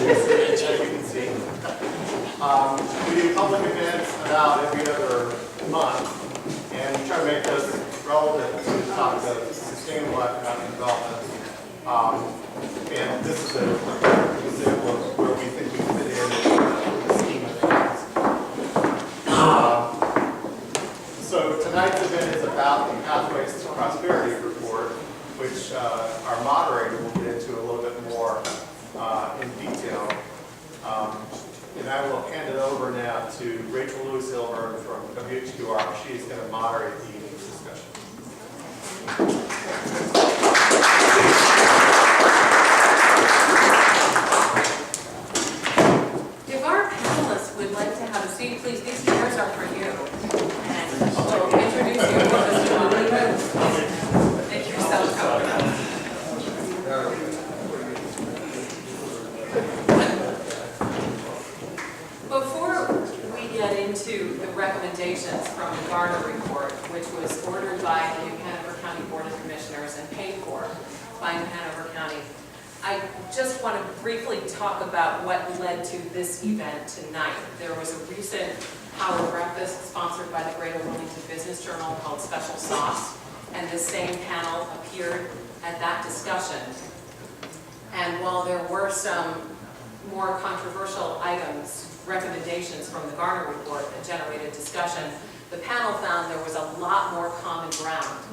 can see. We do public events about every other month, and we try to make those relevant to the topic of sustainable economic development. And this is an example of where we think we fit in the scheme of things. So tonight's event is about the Pathways to Prosperity report, which our moderator will get into a little bit more in detail. And I will hand it over now to Rachel Lewis-Hilburn from WHQR. She's going to moderate the evening's discussion. If our panelists would like to have a seat, please, these chairs are for you. And we'll introduce you to just a moment. Make yourself comfortable. Before we get into the recommendations from the Garner report, which was ordered by the New Hanover County Board of Commissioners and paid for by New Hanover County, I just want to briefly talk about what led to this event tonight. There was a recent power breakfast sponsored by the Greater Wilmington Business Journal called Special Sauce, and this same panel appeared at that discussion. And while there were some more controversial items, recommendations from the Garner report that generated discussion, the panel found there was a lot more common ground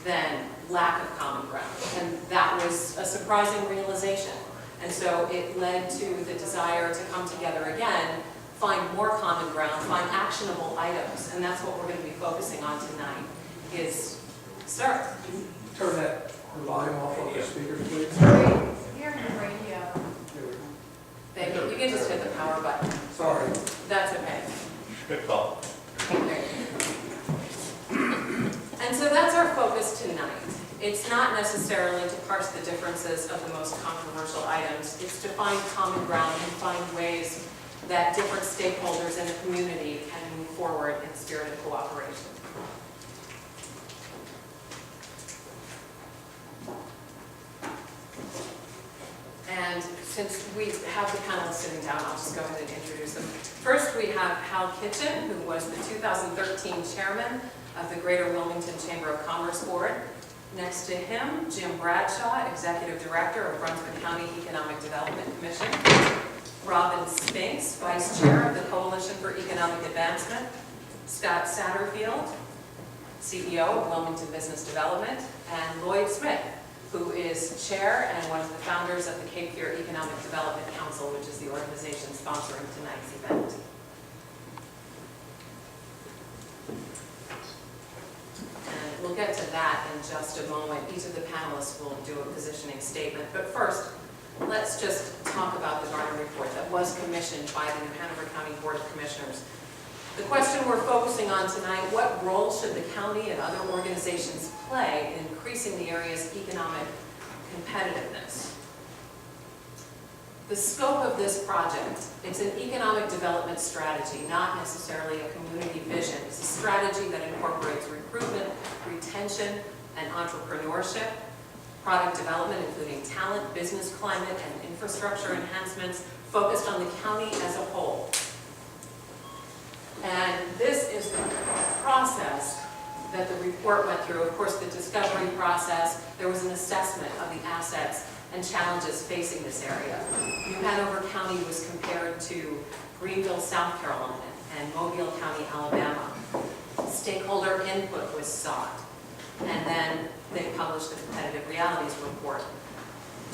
than lack of common ground. And that was a surprising realization. And so it led to the desire to come together again, find more common ground, find actionable items. And that's what we're going to be focusing on tonight is, sir. Turn that volume off of the speakers, please. Here in the radio. Thank you. You can just hit the power button. Sorry. That's okay. Good call. And so that's our focus tonight. It's not necessarily to parse the differences of the most controversial items. It's to find common ground and find ways that different stakeholders in a community can move forward in the spirit of cooperation. And since we have the panelists sitting down, I'll just go ahead and introduce them. First, we have Hal Kitchen, who was the 2013 chairman of the Greater Wilmington Chamber of Commerce Board. Next to him, Jim Bradshaw, executive director of Brunswick County Economic Development Commission. Robin Spinks, vice chair of the Coalition for Economic Advancement. Scott Satterfield, CEO of Wilmington Business Development. And Lloyd Smith, who is chair and one of the founders of the Cape Fear Economic Development Council, which is the organization sponsoring tonight's event. And we'll get to that in just a moment. Each of the panelists will do a positioning statement. But first, let's just talk about the Garner report that was commissioned by the New Hanover County Board of Commissioners. The question we're focusing on tonight, what role should the county and other organizations play in increasing the area's economic competitiveness? The scope of this project, it's an economic development strategy, not necessarily a community vision. It's a strategy that incorporates recruitment, retention, and entrepreneurship, product development, including talent, business climate, and infrastructure enhancements focused on the county as a whole. And this is the process that the report went through. Of course, the discovery process, there was an assessment of the assets and challenges facing this area. New Hanover County was compared to Greenville, South Carolina, and Mobile County, Alabama. Stakeholder input was sought, and then they published the competitive realities report.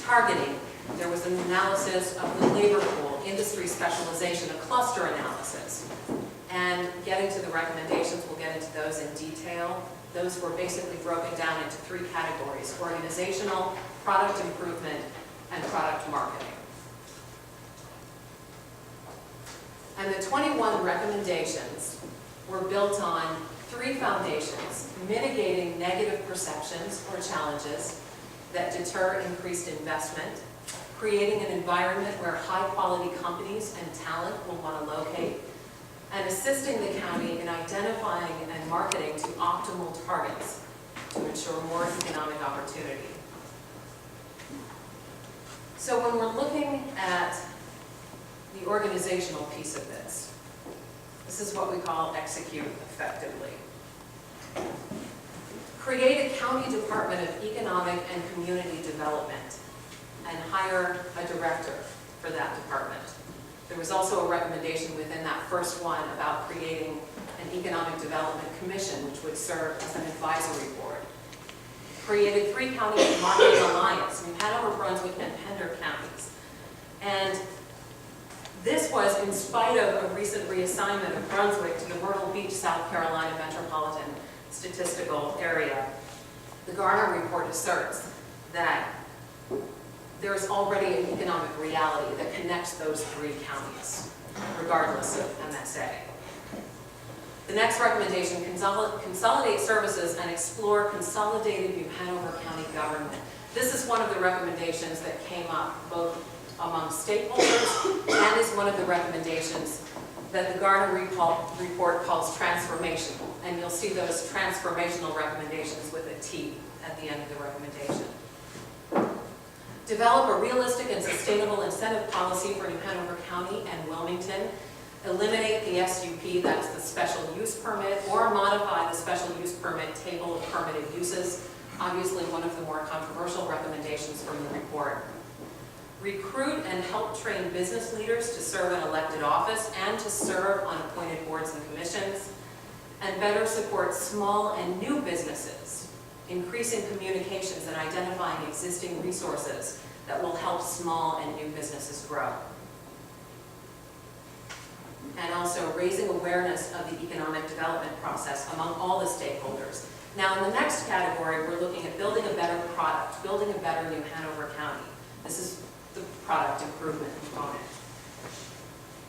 Targeting, there was an analysis of the labor pool, industry specialization, a cluster analysis. And getting to the recommendations, we'll get into those in detail. Those were basically broken down into three categories: organizational, product improvement, and product marketing. And the 21 recommendations were built on three foundations: mitigating negative perceptions or challenges that deter increased investment, creating an environment where high-quality companies and talent will want to locate, and assisting the county in identifying and marketing to optimal targets to ensure more economic opportunity. So when we're looking at the organizational piece of this, this is what we call execute effectively. Create a county department of economic and community development and hire a director for that department. There was also a recommendation within that first one about creating an economic development commission, which would serve as an advisory board. Created 3 county marketing alliance, New Hanover, Brunswick, and Pender counties. And this was in spite of a recent reassignment of Brunswick to the Myrtle Beach, South Carolina metropolitan statistical area. The Garner report asserts that there is already an economic reality that connects those 3 counties, regardless of MSA. The next recommendation, consolidate services and explore consolidated New Hanover County government. This is one of the recommendations that came up both among stakeholders and is one of the recommendations that the Garner report calls transformational. And you'll see those transformational recommendations with a T at the end of the recommendation. Develop a realistic and sustainable incentive policy for New Hanover County and Wilmington. Eliminate the SUP, that's the special use permit, or modify the special use permit table of permitted uses. Obviously one of the more controversial recommendations from the report. Recruit and help train business leaders to serve in elected office and to serve on appointed boards and commissions. And better support small and new businesses, increasing communications and identifying existing resources that will help small and new businesses grow. And also raising awareness of the economic development process among all the stakeholders. Now in the next category, we're looking at building a better product, building a better New Hanover County. This is the product improvement component.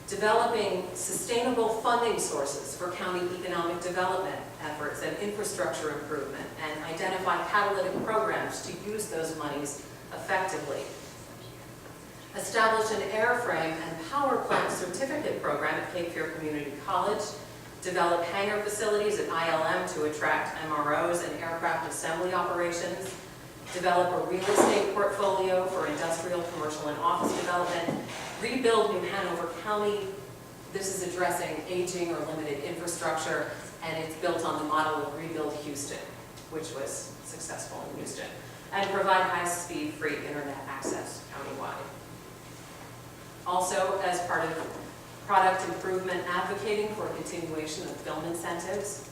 Developing sustainable funding sources for county economic development efforts and infrastructure improvement, and identify catalytic programs to use those monies effectively. Establish an airframe and power plant certificate program at Cape Fear Community College. Develop hangar facilities at ILM to attract MROs and aircraft assembly operations. Develop a real estate portfolio for industrial, commercial, and office development. Rebuild New Hanover County. This is addressing aging or limited infrastructure, and it's built on the model of Rebuild Houston, which was successful in Houston. And provide high-speed free internet access countywide. Also, as part of product improvement, advocating for a continuation of film incentives,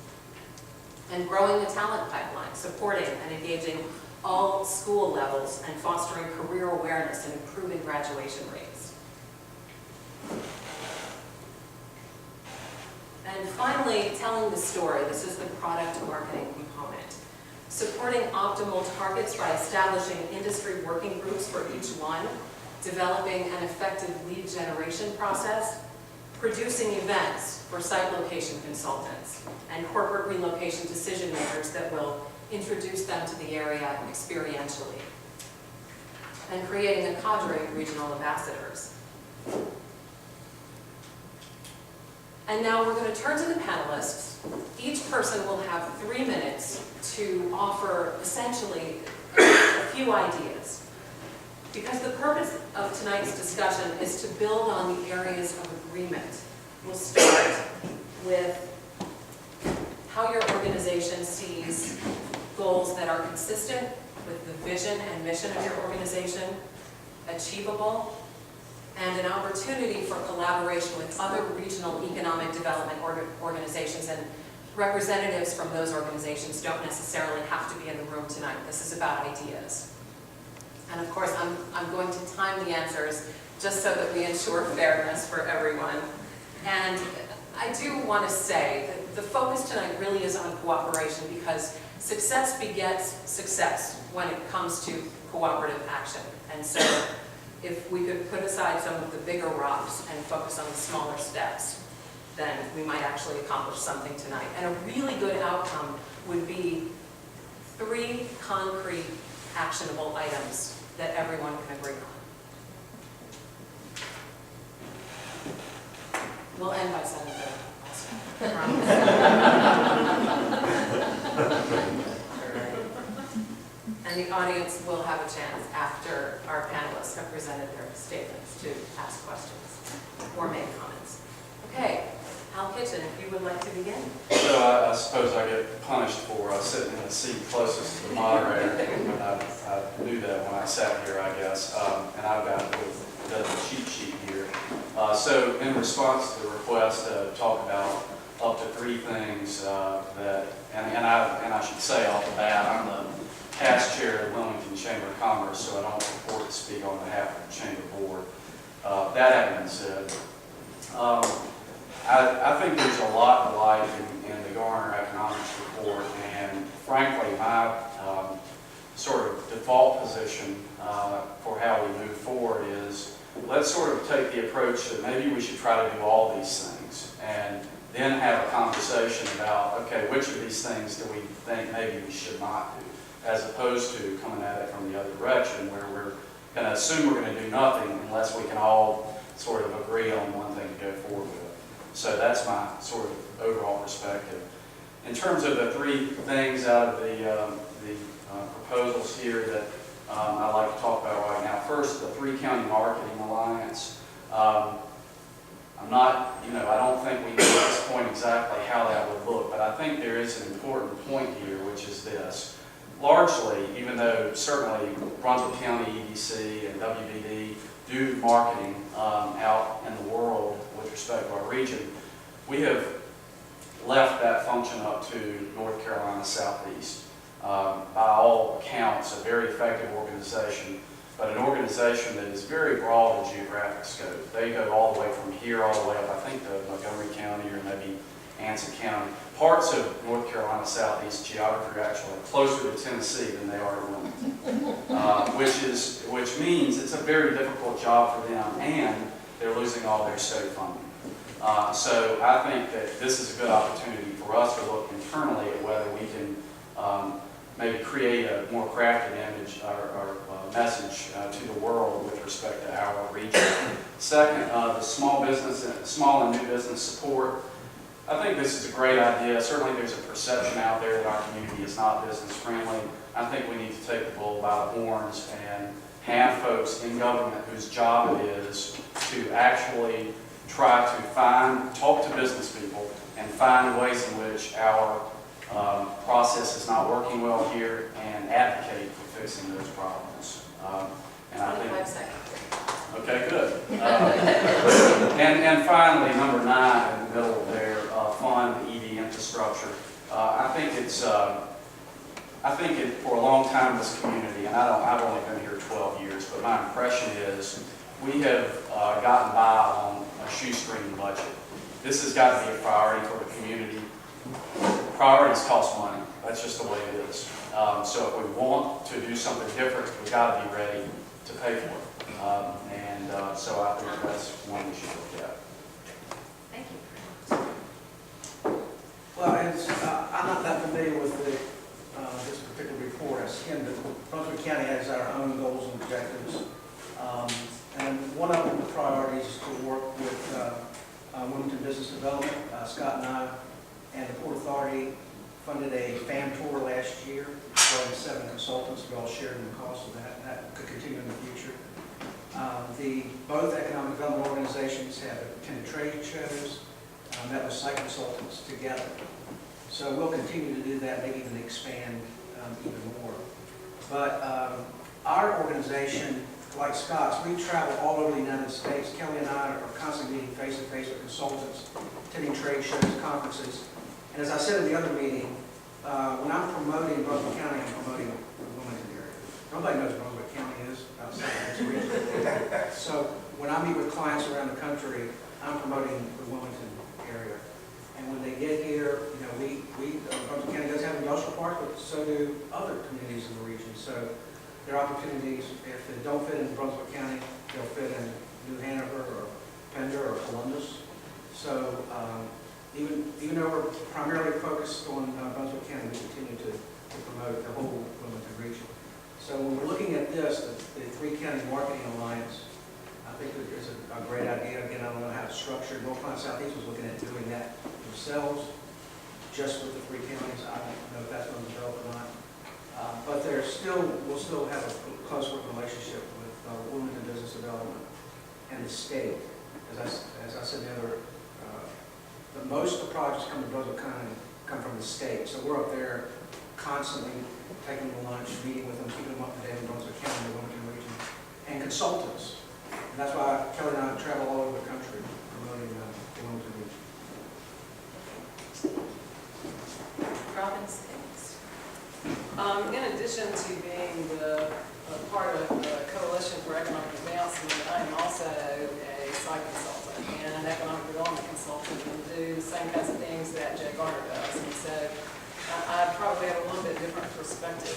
and growing the talent pipeline, supporting and engaging all school levels and fostering career awareness and improving graduation rates. And finally, telling the story. This is the product marketing component. Supporting optimal targets by establishing industry working groups for each one, developing an effective lead generation process, producing events for site location consultants and corporate relocation decision makers that will introduce them to the area experientially, and creating a cadre of regional ambassadors. And now we're going to turn to the panelists. Each person will have 3 minutes to offer essentially a few ideas. Because the purpose of tonight's discussion is to build on the areas of agreement. We'll start with how your organization sees goals that are consistent with the vision and mission of your organization, achievable, and an opportunity for collaboration with other regional economic development organizations. And representatives from those organizations don't necessarily have to be in the room tonight. This is about ideas. And of course, I'm going to time the answers just so that we ensure fairness for everyone. And I do want to say that the focus tonight really is on cooperation, because success begets success when it comes to cooperative action. And so if we could put aside some of the bigger rocks and focus on the smaller steps, then we might actually accomplish something tonight. And a really good outcome would be 3 concrete actionable items that everyone can agree on. We'll end by 7:30. I promise. And the audience will have a chance after our panelists have presented their statements to ask questions or make comments. Okay, Hal Kitchen, if you would like to begin. So I suppose I get punished for sitting in the seat closest to the moderator. I knew that when I sat here, I guess. And I've got the cheat sheet here. So in response to the request to talk about up to 3 things and I should say off the bat, I'm the past chair of the Wilmington Chamber of Commerce, so I don't purport to speak on behalf of the Chamber Board. That having been said, I think there's a lot to like in the Garner Economics report, and frankly, my sort of default position for how we move forward is let's sort of take the approach that maybe we should try to do all these things, and then have a conversation about, okay, which of these things do we think maybe we should not do, as opposed to coming at it from the other direction where we're going to assume we're going to do nothing unless we can all sort of agree on one thing to go forward with. So that's my sort of overall perspective. In terms of the 3 things out of the proposals here that I'd like to talk about right now. First, the 3-County Marketing Alliance. I'm not, I don't think we know at this point exactly how that would look, but I think there is an important point here, which is this. Largely, even though certainly Brunswick County EDC and WBD do marketing out in the world with respect to our region, we have left that function up to North Carolina Southeast. By all accounts, a very effective organization, but an organization that is very broad in geographic scope. They go all the way from here all the way up, I think, to Montgomery County or maybe Anson County. Parts of North Carolina Southeast geography are actually closer to Tennessee than they are to Wilmington, which means it's a very difficult job for them, and they're losing all their state funding. So I think that this is a good opportunity for us to look internally at whether we can maybe create a more crafted image or message to the world with respect to our region. Second, the small and new business support. I think this is a great idea. Certainly there's a perception out there that our community is not business friendly. I think we need to take the bull by the horns and have folks in government whose job it is to actually try to talk to business people and find ways in which our process is not working well here and advocate for fixing those problems. And I think, 25 seconds. okay, good. And finally, number 9 in the middle there, fund EV infrastructure. I think it for a long time in this community, and I've only been here 12 years, but my impression is we have gotten by on a shoestring budget. This has got to be a priority for the community. Priorities cost money. That's just the way it is. So if we want to do something different, we've got to be ready to pay for it. So I think that's one we should look at. Thank you. Well, I'm not that familiar with this particular report. Again, Brunswick County has our own goals and objectives. And one of the priorities is to work with Wilmington Business Development. Scott and I and the Port Authority funded a FAM tour last year, with 7 consultants. We all shared in the cost of that. That could continue in the future. Both economic development organizations have attended trade shows, met with site consultants together. So we'll continue to do that, maybe even expand even more. But our organization, like Scott's, we travel all over the United States. Kelly and I are constantly meeting face-to-face with consultants, attending trade shows, conferences. And as I said in the other meeting, when I'm promoting Brunswick County, I'm promoting the Wilmington area. Nobody knows what Brunswick County is outside of this region. So when I meet with clients around the country, I'm promoting the Wilmington area. And when they get here, Brunswick County does have an industrial park, but so do other communities in the region. So there are opportunities, if they don't fit in Brunswick County, they'll fit in New Hanover or Pender or Columbus. So even though we're primarily focused on Brunswick County, we continue to promote the whole Wilmington region. So when we're looking at this, the 3-County Marketing Alliance, I think it is a great idea. Again, I don't know how it's structured. North Carolina Southeast was looking at doing that themselves, just with the 3 counties. I don't know if that's going to develop or not. But we'll still have a close working relationship with Wilmington Business Development and the state. As I said the other, most of the projects come to Brunswick County come from the state. So we're up there constantly taking them to lunch, meeting with them, keeping them up to date in Brunswick County, the Wilmington region, and consultants. And that's why Kelly and I travel all over the country promoting the Wilmington region. Robin's things. In addition to being part of the Coalition for Economic Advancement, I am also a site consultant and an economic development consultant and do the same kinds of things that Jay Garner does. And so I probably have a little bit different perspective.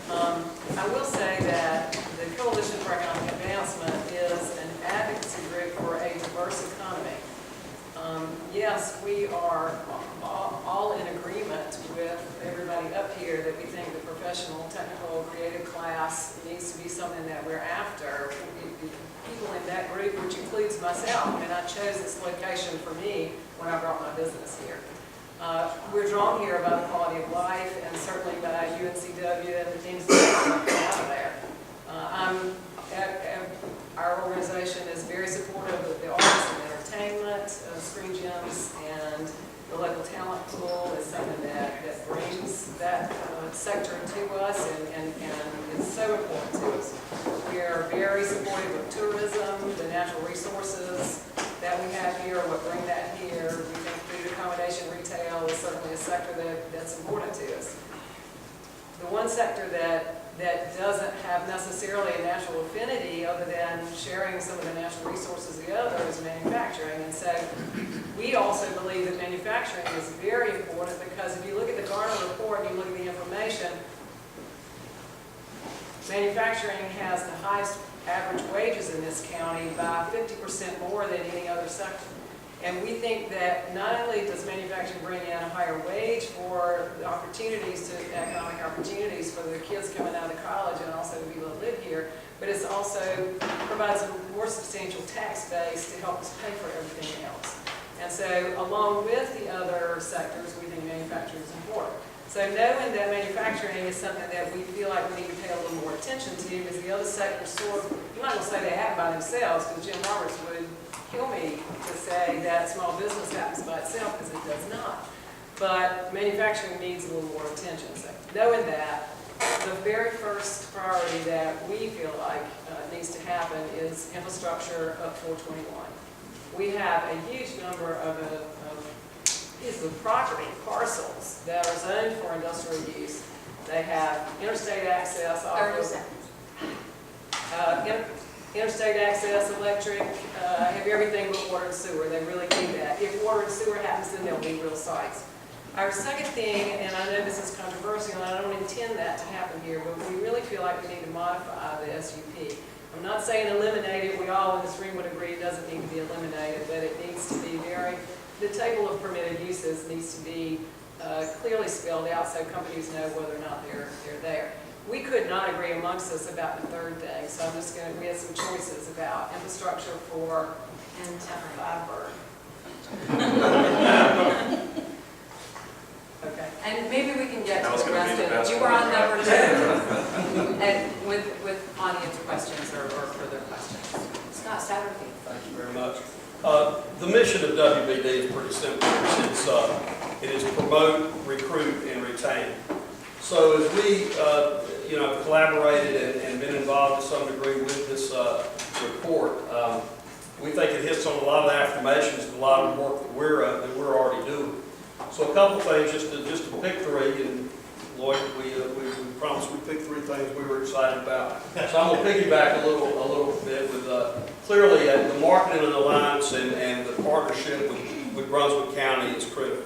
I will say that the Coalition for Economic Advancement is an advocacy group for a diverse economy. Yes, we are all in agreement with everybody up here that we think the professional, technical, creative class needs to be something that we're after. People in that group, which includes myself, and I chose this location for me when I brought my business here. We're drawn here by the quality of life and certainly by UNCW and the things that come out of there. Our organization is very supportive of the arts and entertainment, screen gyms, and the local talent pool is something that brings that sector to us and is so important to us. We are very supportive of tourism, the natural resources that we have here, what bring that here. We think food accommodation retail is certainly a sector that's important to us. The one sector that doesn't have necessarily a natural affinity other than sharing some of the natural resources of the other is manufacturing. And so we also believe that manufacturing is very important because if you look at the Garner report and you look at the information, manufacturing has the highest average wages in this county by 50% more than any other sector. And we think that not only does manufacturing bring in a higher wage for the opportunities, economic opportunities for the kids coming out of college and also the people that live here, but it also provides a more substantial tax base to help us pay for everything else. And so along with the other sectors, we think manufacturing is important. So knowing that manufacturing is something that we feel like we need to pay a little more attention to because the other sectors sort of, I'm not going to say they happen by themselves because Jim Roberts would kill me to say that small business happens by itself because it does not. But manufacturing needs a little more attention. So knowing that, the very first priority that we feel like needs to happen is infrastructure up 421. We have a huge number of pieces of property, parcels, that are zoned for industrial use. They have interstate access, interstate access, electric, have everything but water and sewer. They really need that. If water and sewer happens, then they'll be real sites. Our second thing, and I know this is controversial, and I don't intend that to happen here, but we really feel like we need to modify the SUP. I'm not saying eliminate it. We all in this room would agree it doesn't need to be eliminated, but it needs to be the table of permitted uses needs to be clearly spelled out so companies know whether or not they're there. We could not agree amongst us about the third thing, so I'm just going to, we had some choices about infrastructure for and fiber. Okay. And maybe we can get That was to the gonna be the rest best of it. You were on one. number 2, and with audience questions or further questions. Scott Satterfield. Thank you very much. The mission of WBD is pretty simple. It is promote, recruit, and retain. So as we collaborated and been involved to some degree with this report, we think it hits on a lot of the affirmations of a lot of the work that we're already doing. So a couple things, just to pick three, and Lloyd, we promised we'd pick three things we were excited about. So I'm going to piggyback a little bit with clearly the marketing and alliance and the partnership with Brunswick County is critical.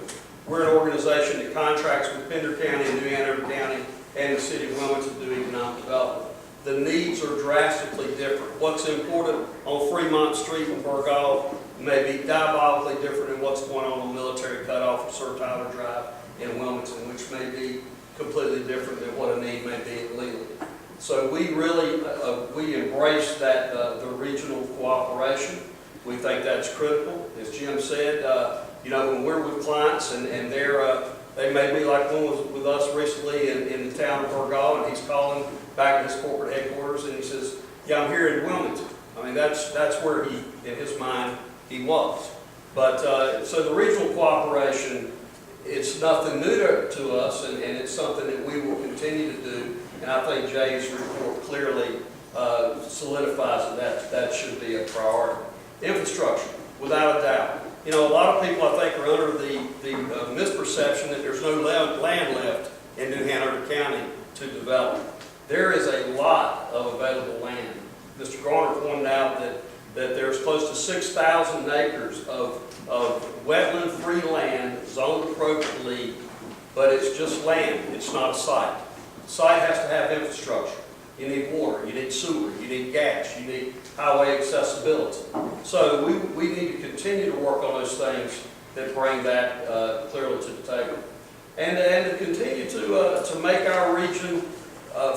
We're an organization that contracts with Pender County and New Hanover County and the city of Wilmington to do economic development. The needs are drastically different. What's important on Fremont Street in Burgaw may be diabolically different than what's going on Military Cutoff or Sir Tyler Drive in Wilmington, which may be completely different than what a need may be at Leland. So we really, we embrace that, the regional cooperation. We think that's critical. As Jim said, when we're with clients and they're They may be like one was with us recently in the town of Argyle, and he's calling back at his corporate headquarters, and he says, yeah, I'm here in Wilmington. I mean, that's where he, in his mind, he was. But, so the regional cooperation, it's nothing new to us, and it's something that we will continue to do. And I think Jay's report clearly solidifies that should be a priority. Infrastructure, without a doubt. You know, a lot of people, I think, are under the misperception that there's no land left in New Hanover County to develop. There is a lot of available land. Mr. Garner pointed out that there's close to 6,000 acres of wetland-free land zoned appropriately, but it's just land, it's not a site. The site has to have infrastructure. You need water, you need sewer, you need gas, you need highway accessibility. So we need to continue to work on those things that bring that clearly to the table. And to continue to make our region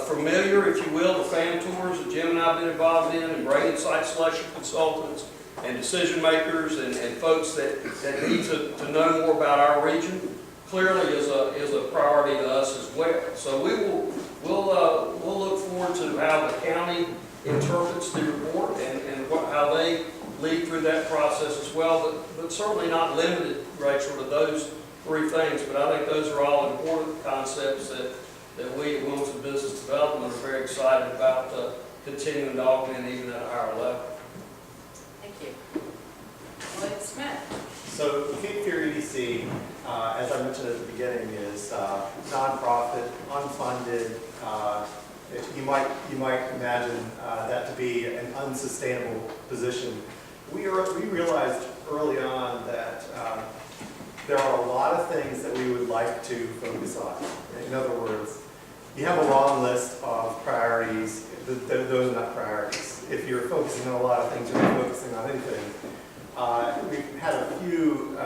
familiar, if you will, the fan tours that Jim and I have been involved in, and bringing site selection consultants and decision makers and folks that need to know more about our region, clearly is a priority to us as well. So we'll look forward to how the county interprets the report and how they lead through that process as well, but certainly not limited, Rachel, to those three things. But I think those are all important concepts that we at Wilmington Business Development are very excited about continuing to augment even at a higher level. Thank you. Lloyd Smith. So Cape Fear EDC, as I mentioned at the beginning, is nonprofit, unfunded. You might imagine that to be an unsustainable position. We realized early on that there are a lot of things that we would like to focus on. In other words, you have a long list of priorities. Those are not priorities. If you're focusing on a lot of things, you're not focusing on anything. We've had a few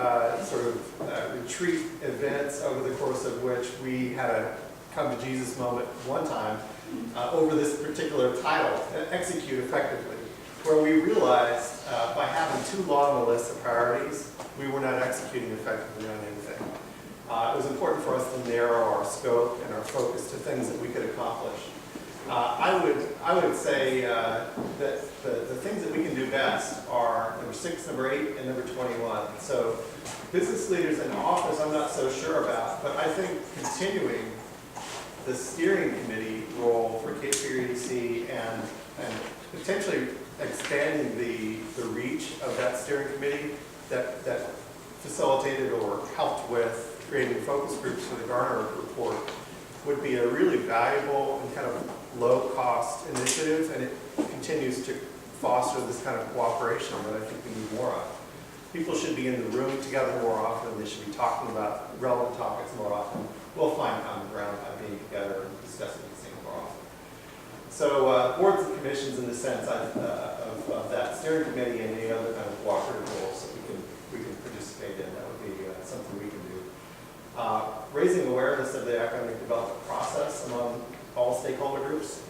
retreat events over the course of which we had a come to Jesus moment one time over this particular title, Execute Effectively, where we realized by having too long a list of priorities, we were not executing effectively on anything. It was important for us to narrow our scope and our focus to things that we could accomplish. I would say that the things that we can do best are number 6, number 8, and number 21. So business leaders in office I'm not so sure about, but I think continuing the steering committee role for Cape Fear EDC and potentially expanding the reach of that steering committee that facilitated or helped with creating focus groups for the Garner report would be a really valuable and kind of low-cost initiative, and it continues to foster this kind of cooperation that I think we need more of. People should be in the room together more often. They should be talking about relevant topics more often. We'll find common ground by being together and discussing these things more often. So boards and commissions, in the sense of that steering committee and any other kind of cooperative roles that we can participate in, that would be something we can do. Raising awareness of the economic development process among all stakeholder groups.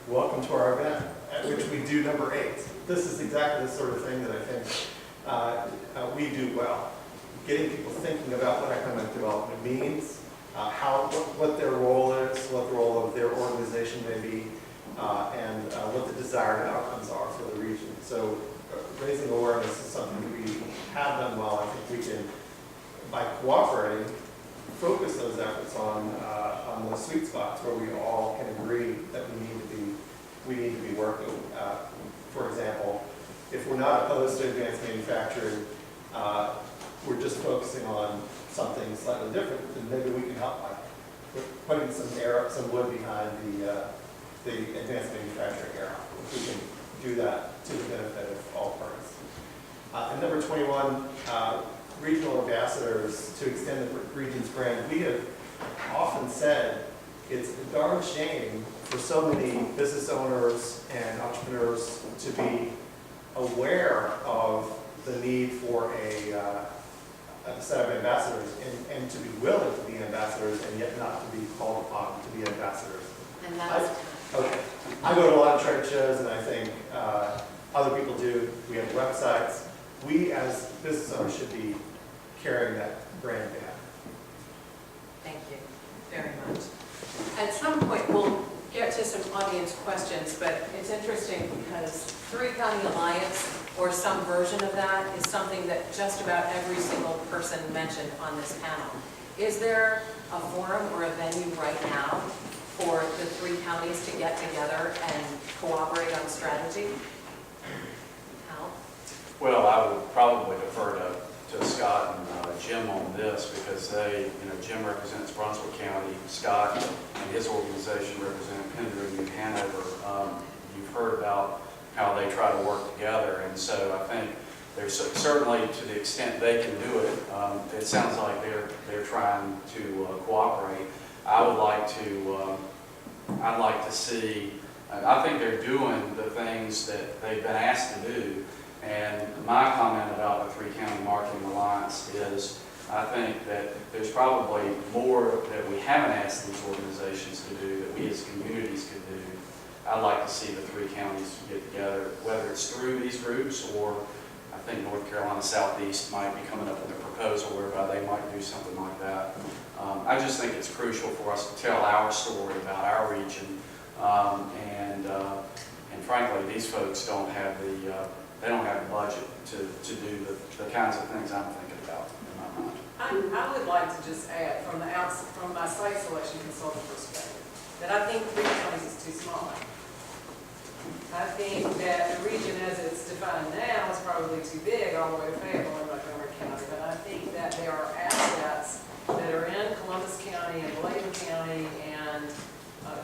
Welcome to our event, at which we do number 8. This is exactly the sort of thing that I think we do well. Getting people thinking about what economic development means, what their role is, what the role of their organization may be, and what the desired outcomes are for the region. So raising awareness is something we have done well. I think we can, by cooperating, focus those efforts on those sweet spots where we all can agree that we need to be working. For example, if we're not opposed to advanced manufacturing, we're just focusing on something slightly different, then maybe we can help by putting some wood behind the advanced manufacturing era. If we can do that to the benefit of all parties. And number 21, regional ambassadors to extend the region's brand. We have often said it's a darn shame for so many business owners and entrepreneurs to be aware of the need for a set of ambassadors and to be willing to be ambassadors and yet not to be called upon to be ambassadors. And that's Okay. I go to a lot of trade shows, and I think other people do. We have websites. We, as business owners, should be carrying that brand Thank you very much. At some point, we'll get to some audience questions, but it's interesting because Three County Alliance, or some version of that, is something that just about every single person mentioned on this panel. Is there a forum or a venue right now for the three counties to get together and cooperate on strategy? Al? Well, I would probably defer to Scott and Jim on this because Jim represents Brunswick County, Scott and his organization represent Pender and New Hanover. You've heard about how they try to work together, and so I think there's certainly, to the extent they can do it, it sounds like they're trying to cooperate. I'd like to see, I think they're doing the things that they've been asked to do. And my comment about the Three County Marketing Alliance is I think that there's probably more that we haven't asked these organizations to do that we as communities could do. I'd like to see the three counties get together, whether it's through these groups or I think North Carolina Southeast might be coming up with a proposal whereby they might do something like that. I just think it's crucial for us to tell our story about our region, and frankly, these folks don't have the budget to do the kinds of things I'm thinking about in my mind. I would like to just add from my site selection consultant perspective, that I think 3 counties is too small. I think that the region as it's defined now is probably too big all the way to Fayetteville and Montgomery County, but I think that there are assets that are in Columbus County and Bladen County and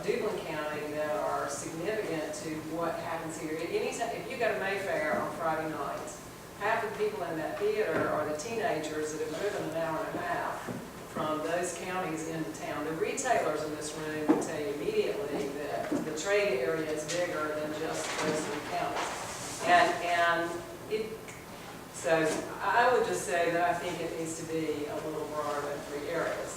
Duplin County that are significant to what happens here. Anytime, if you go to Mayfair on Friday nights, half the people in that theater are the teenagers that have driven an hour and a half from those counties into town. The retailers in this room will tell you immediately that the trade area is bigger than just those 3 counties. So I would just say that I think it needs to be a little broader than 3 areas.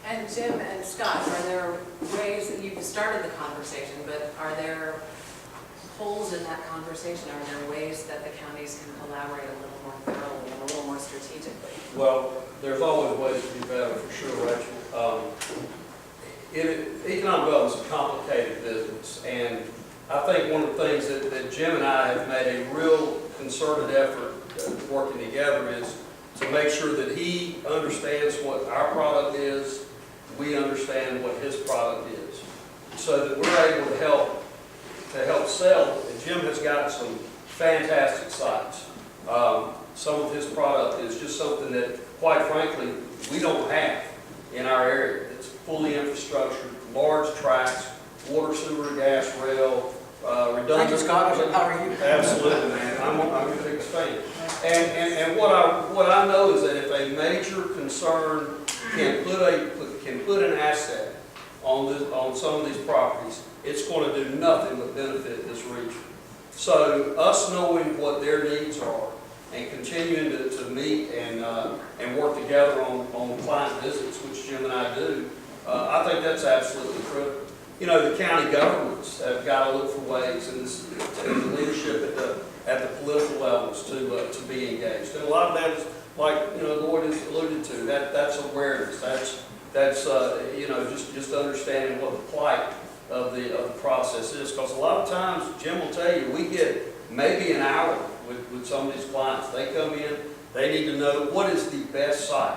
And Jim and Scott, are there ways that you've started the conversation, but are there holes in that conversation? Are there ways that the counties can collaborate a little more thoroughly and a little more strategically? Well, there's always ways to be better, for sure, Rachel. Economic development is a complicated business, and I think one of the things that Jim and I have made a real concerted effort working together is to make sure that he understands what our product is, we understand what his product is, so that we're able to help sell. And Jim has got some fantastic sites. Some of his product is just something that, quite frankly, we don't have in our area. It's fully infrastructured, large tracks, water, sewer, gas, rail, redundant. Thank you, Scott. How are you? Absolutely, man. I'm a big fan. And what I know is that if a major concern can put an asset on some of these properties, it's going to do nothing but benefit this region. So us knowing what their needs are and continuing to meet and work together on client visits, which Jim and I do, I think that's absolutely critical. You know, the county governments have got to look for ways, and the leadership at the political levels to be engaged. And a lot of that is, like Lloyd has alluded to, that's awareness. That's just understanding what the plight of the process is. Because a lot of times, Jim will tell you, we get maybe an hour with some of these clients. They come in, they need to know what is the best site.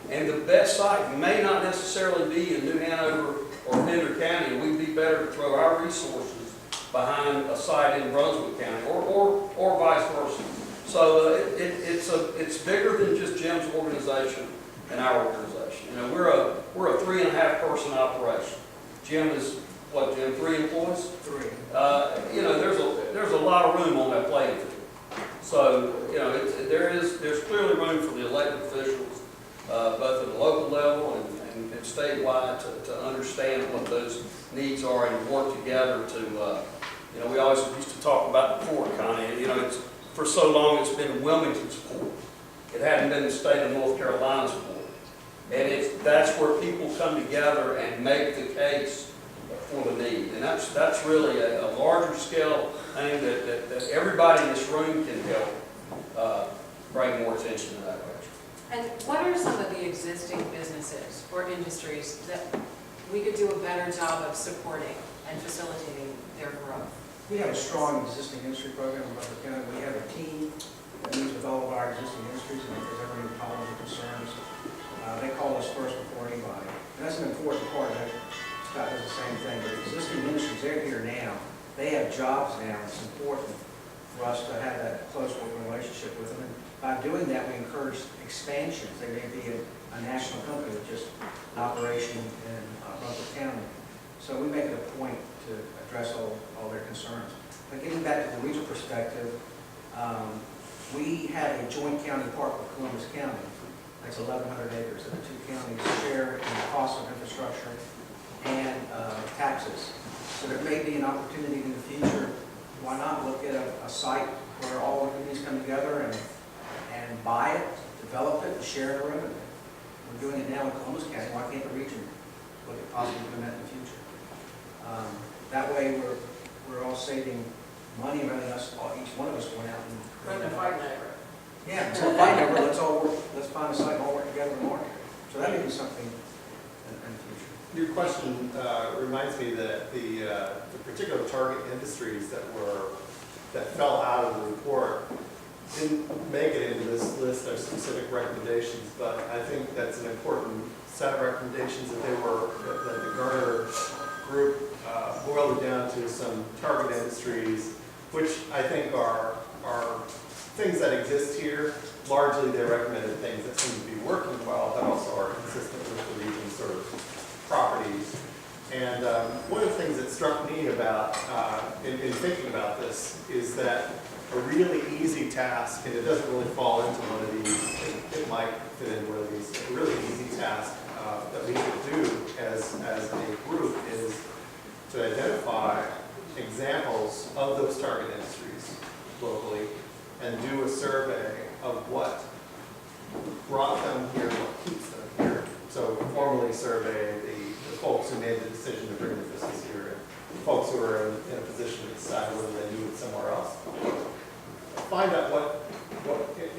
And the best site may not necessarily be in New Hanover or Pender County. We'd be better to throw our resources behind a site in Brunswick County or vice versa. So it's bigger than just Jim's organization and our organization. We're a 3.5 person operation. Jim is what, Jim, 3 employees? 3. There's a lot of room on that playing field. So there's clearly room for the elected officials, both at the local level and statewide, to understand what those needs are and work together to. We always used to talk about the port, Connie. It's for so long it's been Wilmington's port. It hadn't been the state of North Carolina's port. And that's where people come together and make the case for the need. And that's really a larger scale thing that everybody in this room can help bring more attention to that direction. And what are some of the existing businesses or industries that we could do a better job of supporting and facilitating their growth? We have a strong existing industry program in Rutherford County. We have a team that meets with all of our existing industries, and if there's ever any problems or concerns, they call us first before anybody. And that's an important part of that. Scott does the same thing, but existing industries, they're here now. They have jobs now. It's important for us to have that close working relationship with them. And by doing that, we encourage expansions. They may be a national company with just an operation in Rutherford County. So we make it a point to address all their concerns. But getting back to the regional perspective, we have a joint county park with Columbus County. That's 1,100 acres, and the two counties share in the cost of infrastructure and taxes. So there may be an opportunity in the future. Why not look at a site where all the communities come together and buy it, develop it, and share the revenue? We're doing it now in Columbus County. Why can't the region look at possibly doing that in the future? That way, we're all saving money rather than each one of us going out and Running a fight neighbor. yeah, so fight over. Let's all work. Let's find a site and all work together and market. So that may be something in the future. Your question reminds me that the particular target industries that fell out of the report didn't make it into this list of specific recommendations, but I think that's an important set of recommendations that the Garner group boiled it down to some target industries, which I think are things that exist here. Largely, they recommended things that seem to be working well, but also are consistent with the region's sort of properties. And one of the things that struck me about, in thinking about this, is that a really easy task, and it doesn't really fall into one of these, it might fit into one of these, a really easy task that we could do as a group is to identify examples of those target industries locally and do a survey of what brought them here, what keeps them here. So formally survey the folks who made the decision to bring the business here, and folks who are in a position to decide whether they do it somewhere else. Find out what,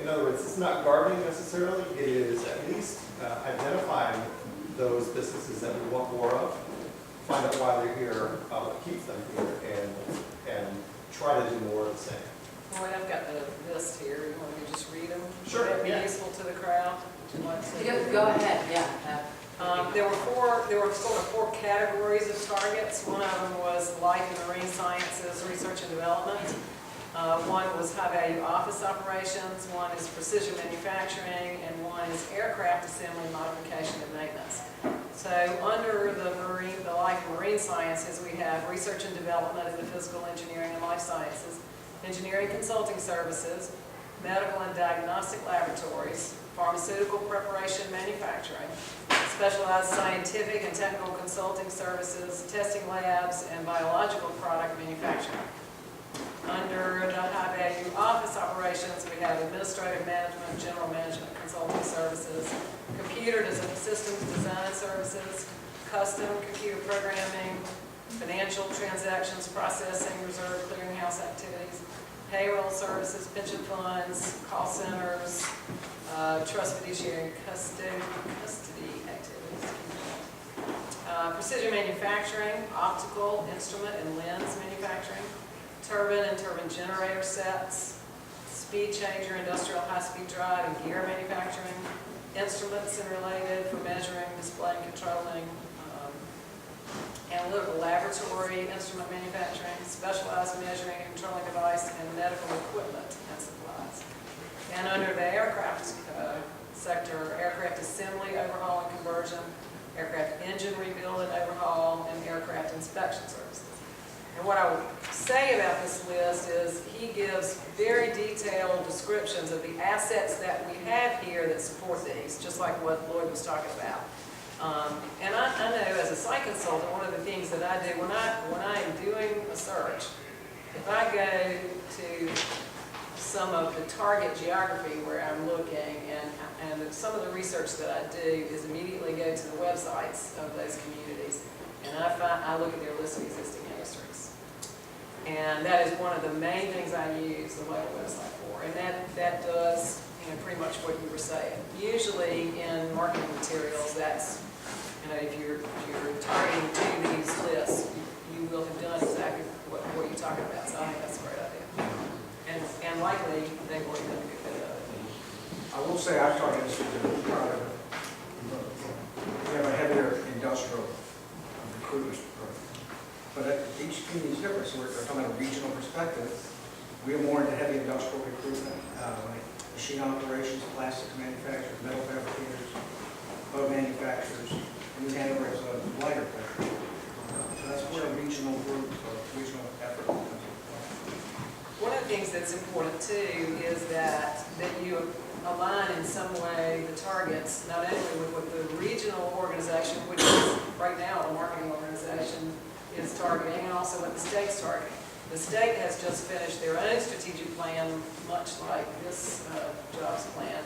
in other words, it's not gardening necessarily, it is at least identifying those businesses that we want more of, find out why they're here, what keeps them here, and try to do more of the same. Well, I've got the list here. You want me to just read them? Sure, Would that be yeah. useful to the crowd? Would you like to? Go ahead, yeah. There were sort of four categories of targets. One of them was life and marine sciences, research and development. One was high-value office operations, one is precision manufacturing, and one is aircraft assembly, modification, and maintenance. So under the life and marine sciences, we have research and development in the physical engineering and life sciences, engineering consulting services, medical and diagnostic laboratories, pharmaceutical preparation manufacturing, specialized scientific and technical consulting services, testing labs, and biological product manufacturing. Under the high-value office operations, we have administrative management, general management consulting services, computer systems design services, custom computer programming, financial transactions processing, reserve clearinghouse activities, payroll services, pension funds, call centers, trust fiduciary custody activities, precision manufacturing, optical, instrument, and lens manufacturing, turbine and turbine generator sets, speed changer, industrial high-speed drive, and gear manufacturing, instruments and related for measuring, displaying, controlling, analytical laboratory, instrument manufacturing, specialized measuring and controlling device, and medical equipment and supplies. And under the aircraft sector, aircraft assembly, overhaul, and conversion, aircraft engine rebuild and overhaul, and aircraft inspection services. And what I would say about this list is he gives very detailed descriptions of the assets that we have here that support these, just like what Lloyd was talking about. And I know as a site consultant, one of the things that I do when I am doing a search, if I go to some of the target geography where I'm looking, and some of the research that I do is immediately go to the websites of those communities, and I look at their list of existing industries. And that is one of the main things I use the local website for, and that does pretty much what you were saying. Usually in marketing materials, that's, if you're targeting to these lists, you will have done exactly what you're talking about, so I think that's a great idea. And likely, they've already done a good bit of it. I will say I've targeted this with the product. We have a heavier industrial recruitment program. But each community is different, so we're talking about a regional perspective. We are more into heavy industrial recruitment, like machine operations, plastics manufacturers, metal fabricators, boat manufacturers, and New Hanover is a lighter player. So that's where a regional group, or regional effort comes into play. One of the things that's important too is that you align in some way the targets, not only with what the regional organization, which is right now a marketing organization, is targeting, and also what the state's targeting. The state has just finished their own strategic plan, much like this jobs plan,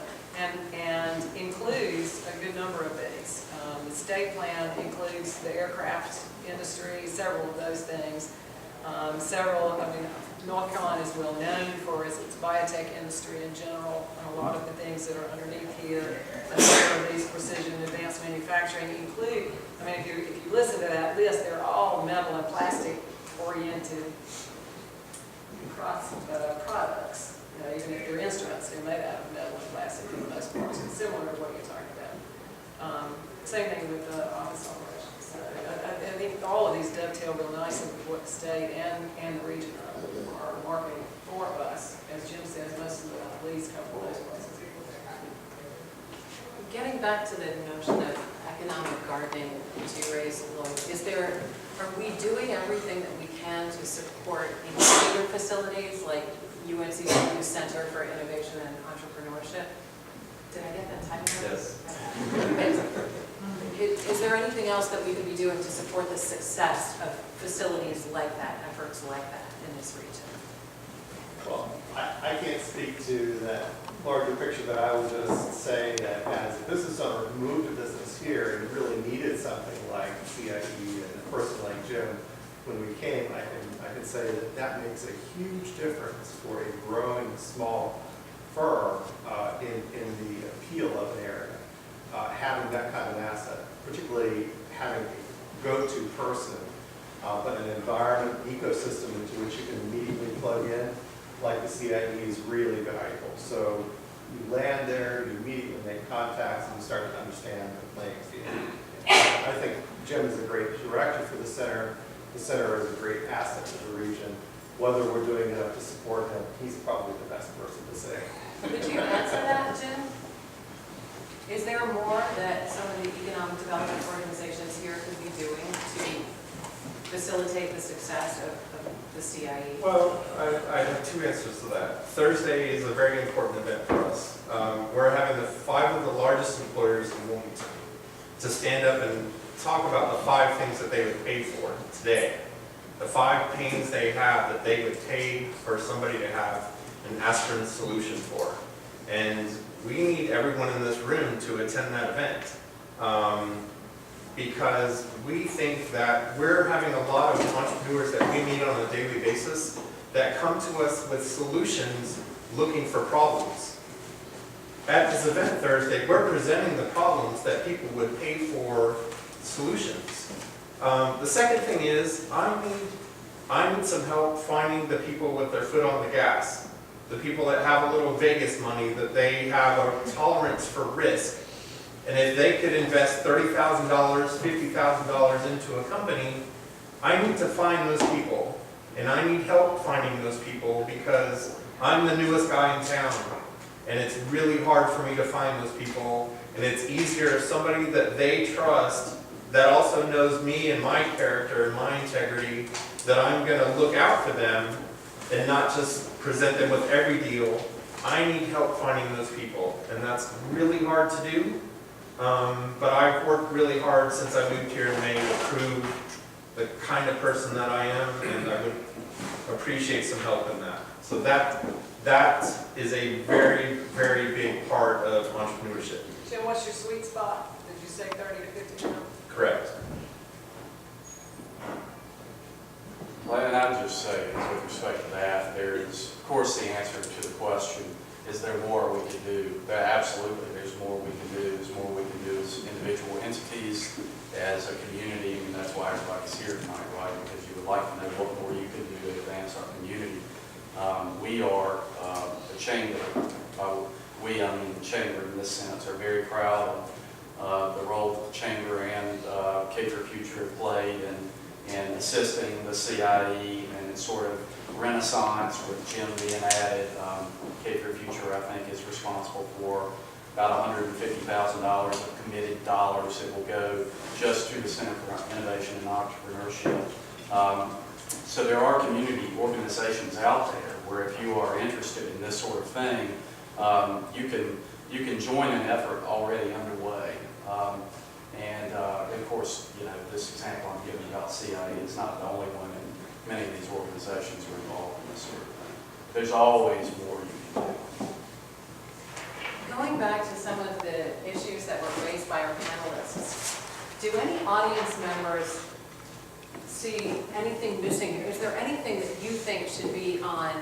and includes a good number of these. The state plan includes the aircraft industry, several of those things. North Carolina is well known for its biotech industry in general, and a lot of the things that are underneath here, a number of these precision advanced manufacturing include, if you listen to that list, they're all metal and plastic oriented products. Even if they're instruments, they're made out of metal and plastic for the most part, so similar to what you're talking about. Same thing with the office operations. So I think all of these dovetail real nicely with what the state and the region are marketing for us. As Jim says, most of the leads come from those places. Getting back to the notion of economic gardening, which you raised, Lloyd, are we doing everything that we can to support incubator facilities like UNC's Youth Center for Innovation and Entrepreneurship? Did I get that title? Yes. Is there anything else that we could be doing to support the success of facilities like that, efforts like that in this region? Well, I can't speak to that larger picture, but I would just say that as a business owner who moved a business here and really needed something like CIE, and a person like Jim, when we came, I can say that makes a huge difference for a growing small firm in the appeal of an area. Having that kind of an asset, particularly having a go-to person, but an environment, ecosystem into which you can immediately plug in, like the CIE, is really valuable. So you land there, you immediately make contacts, and you start to understand the playing field. I think Jim is a great director for the center. The center is a great asset to the region. Whether we're doing enough to support him, he's probably the best person to say. Could you answer that, Jim? Is there more that some of the economic development organizations here could be doing to facilitate the success of the CIE? Well, I have two answers to that. Thursday is a very important event for us. We're having 5 of the largest employers in Wilmington to stand up and talk about the 5 things that they would pay for today. The 5 pains they have that they would pay for somebody to have an aspirin solution for. And we need everyone in this room to attend that event. Because we think that we're having a lot of entrepreneurs that we meet on a daily basis that come to us with solutions looking for problems. At this event Thursday, we're presenting the problems that people would pay for solutions. The second thing is, I need some help finding the people with their foot on the gas. The people that have a little Vegas money, that they have a tolerance for risk. And if they could invest $30,000, $50,000 into a company, I need to find those people. And I need help finding those people because I'm the newest guy in town. And it's really hard for me to find those people. And it's easier if somebody that they trust, that also knows me and my character and my integrity, that I'm going to look out for them and not just present them with every deal. I need help finding those people. And that's really hard to do. But I've worked really hard since I moved here in May to prove the kind of person that I am, and I would appreciate some help in that. So that is a very, very big part of entrepreneurship. Jim, what's your sweet spot? Did you say 30 to 50 now? Correct. Well, and I'd just say, with respect to that, there is, of course, the answer to the question, is there more we can do? Absolutely, there's more we can do. There's more we can do as individual entities, as a community, and that's why everybody's here tonight, right? Because you would like to know what more you can do to advance our community. We are the chamber, I mean the chamber in this sense, are very proud of the role that the chamber and K for Future have played in assisting the CIE and its sort of renaissance with gym being added. K for Future, I think, is responsible for about $150,000 of committed dollars that will go just to the Center for Innovation and Entrepreneurship. So there are community organizations out there where if you are interested in this sort of thing, you can join an effort already underway. And of course, you know, this example I'm giving about CIE is not the only one, and many of these organizations are involved in this sort of thing. There's always more you can do. Going back to some of the issues that were raised by our panelists, do any audience members see anything missing here? Is there anything that you think should be on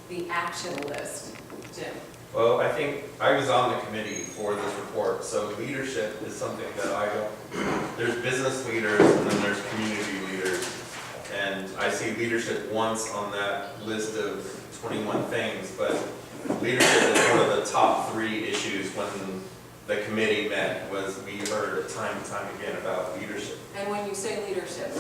the action list, Jim? Well, I think I was on the committee for this report, so leadership is something that I don't, there's business leaders and then there's community leaders. And I see leadership once on that list of 21 things, but leadership is one of the top 3 issues when the committee met, was we heard time and time again about leadership. And when you say leadership,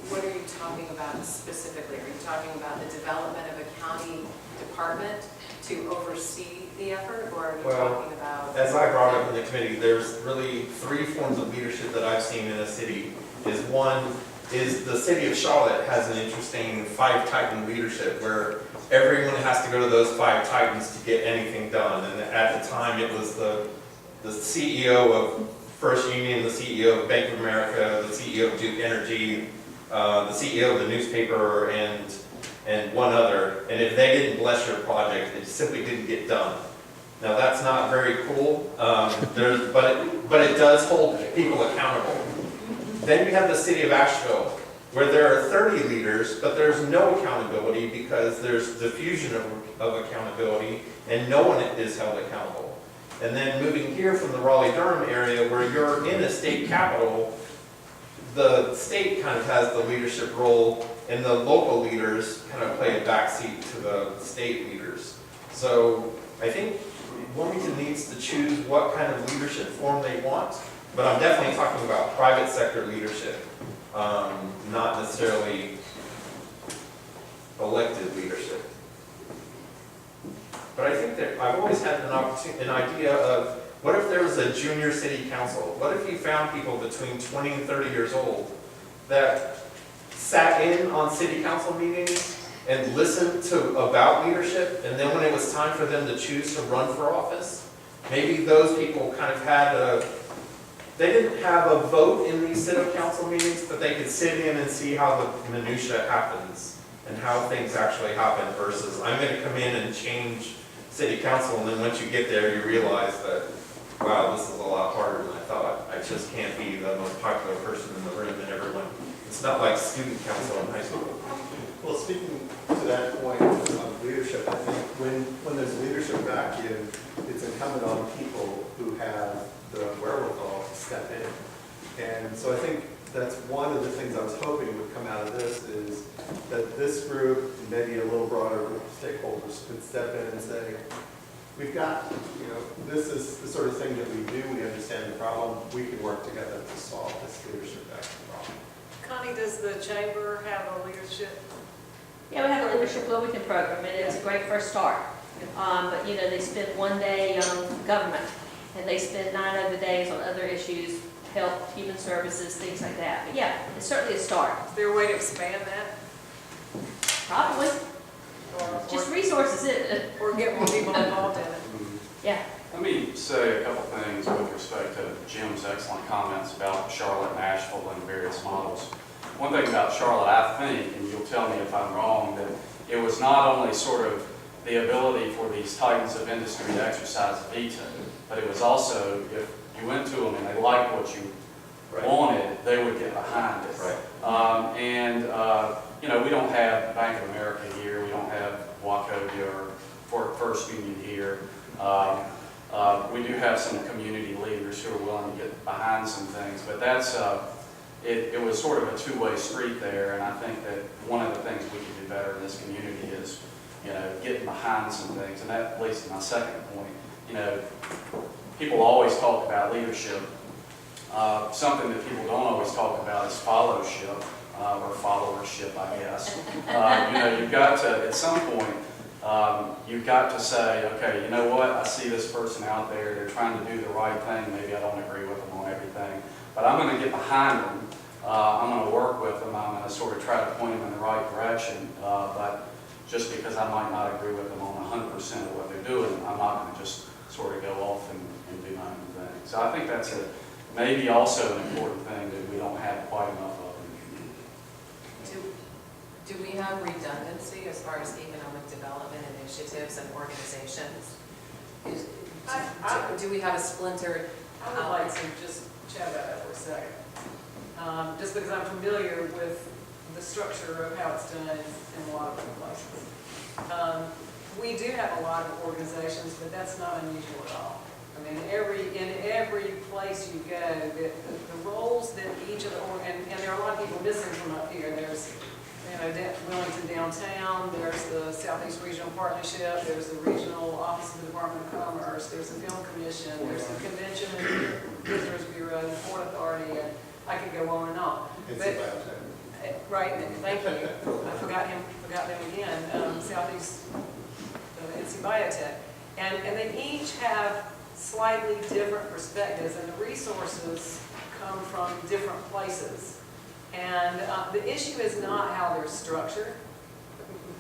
what are you talking about specifically? Are you talking about the development of a county department to oversee the effort, or are you talking about? As I brought up in the committee, there's really 3 forms of leadership that I've seen in a city. One is the city of Charlotte has an interesting 5 Titan leadership where everyone has to go to those 5 Titans to get anything done. And at the time, it was the CEO of First Union, the CEO of Bank of America, the CEO of Duke Energy, the CEO of the newspaper, and one other. And if they didn't bless your project, it simply didn't get done. Now that's not very cool, but it does hold people accountable. Then you have the city of Asheville, where there are 30 leaders, but there's no accountability because there's diffusion of accountability and no one is held accountable. And then moving here from the Raleigh-Durham area, where you're in a state capital, the state kind of has the leadership role and the local leaders kind of play a backseat to the state leaders. So I think Wilmington needs to choose what kind of leadership form they want, but I'm definitely talking about private sector leadership, not necessarily elected leadership. But I think that I've always had an idea of, what if there was a junior city council? What if you found people between 20 and 30 years old that sat in on city council meetings and listened about leadership, and then when it was time for them to choose to run for office, maybe those people kind of had they didn't have a vote in these city council meetings, but they could sit in and see how the minutia happens and how things actually happen versus I'm going to come in and change city council, and then once you get there you realize that, wow, this is a lot harder than I thought. I just can't be the most popular person in the room and everyone. It's not like student council in high school. Well, speaking to that point of leadership, I think when there's leadership vacuum, it's incumbent on people who have the wherewithal to step in. And so I think that's one of the things I was hoping would come out of this, is that this group, and maybe a little broader group of stakeholders, could step in and say, we've got, this is the sort of thing that we do, we understand the problem, we can work together to solve this leadership vacuum problem. Connie, does the chamber have a leadership? Yeah, we have a leadership Wilmington program, and it's a great first start. But they spend 1 day on government, and they spend 9 other days on other issues, health, human services, things like that. But yeah, it's certainly a start. Is there a way to expand that? Probably. Just resources, isn't it? Or get more people involved in it? Yeah. Let me say a couple things with respect to Jim's excellent comments about Charlotte and Asheville and various models. One thing about Charlotte, I think, and you'll tell me if I'm wrong, that it was not only sort of the ability for these titans of industry to exercise a veto, but it was also, if you went to them and they liked what you wanted, they would get behind it. Right. We don't have Bank of America here, we don't have Wachovia or for First Union here. We do have some community leaders who are willing to get behind some things, but that's, it was sort of a two-way street there, and I think that one of the things we can do better in this community is, you know, getting behind some things, and that leads to my second point. You know, people always talk about leadership. Something that people don't always talk about is fellowship, or followership, I guess. You know, you've got to, at some point, you've got to say, okay, you know what, I see this person out there, they're trying to do the right thing, maybe I don't agree with them on everything, but I'm going to get behind them, I'm going to work with them, I'm going to sort of try to point them in the right direction, but just because I might not agree with them on 100% of what they're doing, I'm not going to just sort of go off and do my own thing. So I think that's maybe also an important thing that we don't have quite enough of in the community. Do we have redundancy as far as economic development initiatives and organizations? Do we have a splintered? I would like to just chat about that for a second. Just because I'm familiar with the structure of how it's done in a lot of different places. We do have a lot of organizations, but that's not unusual at all. I mean, in every place you go, the roles that each of the, and there are a lot of people missing from up here. There's, you know, Wilmington downtown, there's the Southeast Regional Partnership, there's the Regional Office of the Department of Commerce, there's the Film Commission, there's the Convention and Visitors Bureau, the Port Authority, and I could go on and on. Right, thank you. I forgot them again. Southeast NC Biotech. And they each have slightly different perspectives, and the resources come from different places. And the issue is not how they're structured.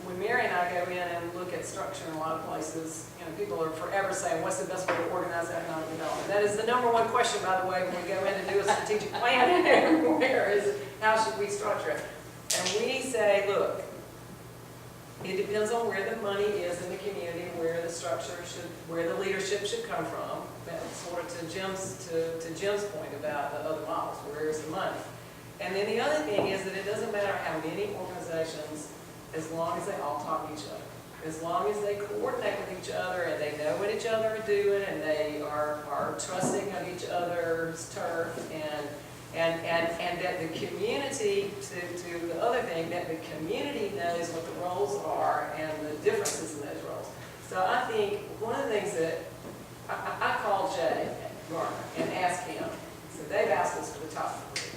When Mary and I go in and look at structure in a lot of places, you know, people are forever saying, what's the best way to organize economic development? That is the number one question, by the way, when we go in to do a strategic plan everywhere, is how should we structure it? And we say, look, it depends on where the money is in the community, where the structure should, where the leadership should come from. That's sort of to Jim's point about the other models, where is the money? And then the other thing is that it doesn't matter how many organizations, as long as they all talk to each other. As long as they coordinate with each other and they know what each other are doing and they are trusting of each other's turf and that the community, to the other thing, that the community knows what the roles are and the differences in those roles. So I think one of the things that I called Jay Garner and asked him, so they've asked us for the top 3.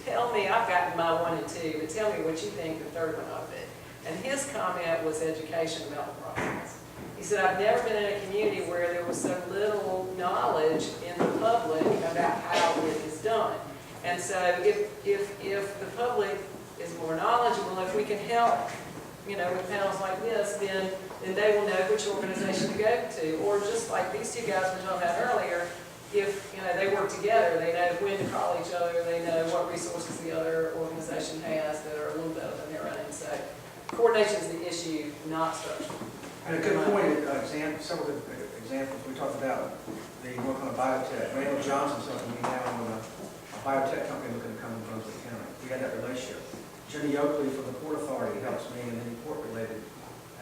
Tell me, I've gotten my 1 and 2, but tell me what you think the third one of it. And his comment was education about the process. He said, I've never been in a community where there was so little knowledge in the public about how it is done. And so if the public is more knowledgeable, if we can help, you know, with panels like this, then they will know which organization to go to. Or just like these two guys were talking about earlier, if, you know, they work together, they know when to call each other, they know what resources the other organization has that are a little better than their own. So coordination is the issue, not structure. And a good point, several good examples. We talked about the work on a biotech. Randall Johnson's helping me now on a biotech company looking to come in Brunswick County. We had that relationship. Jenny Oakley from the Port Authority helps me in any port-related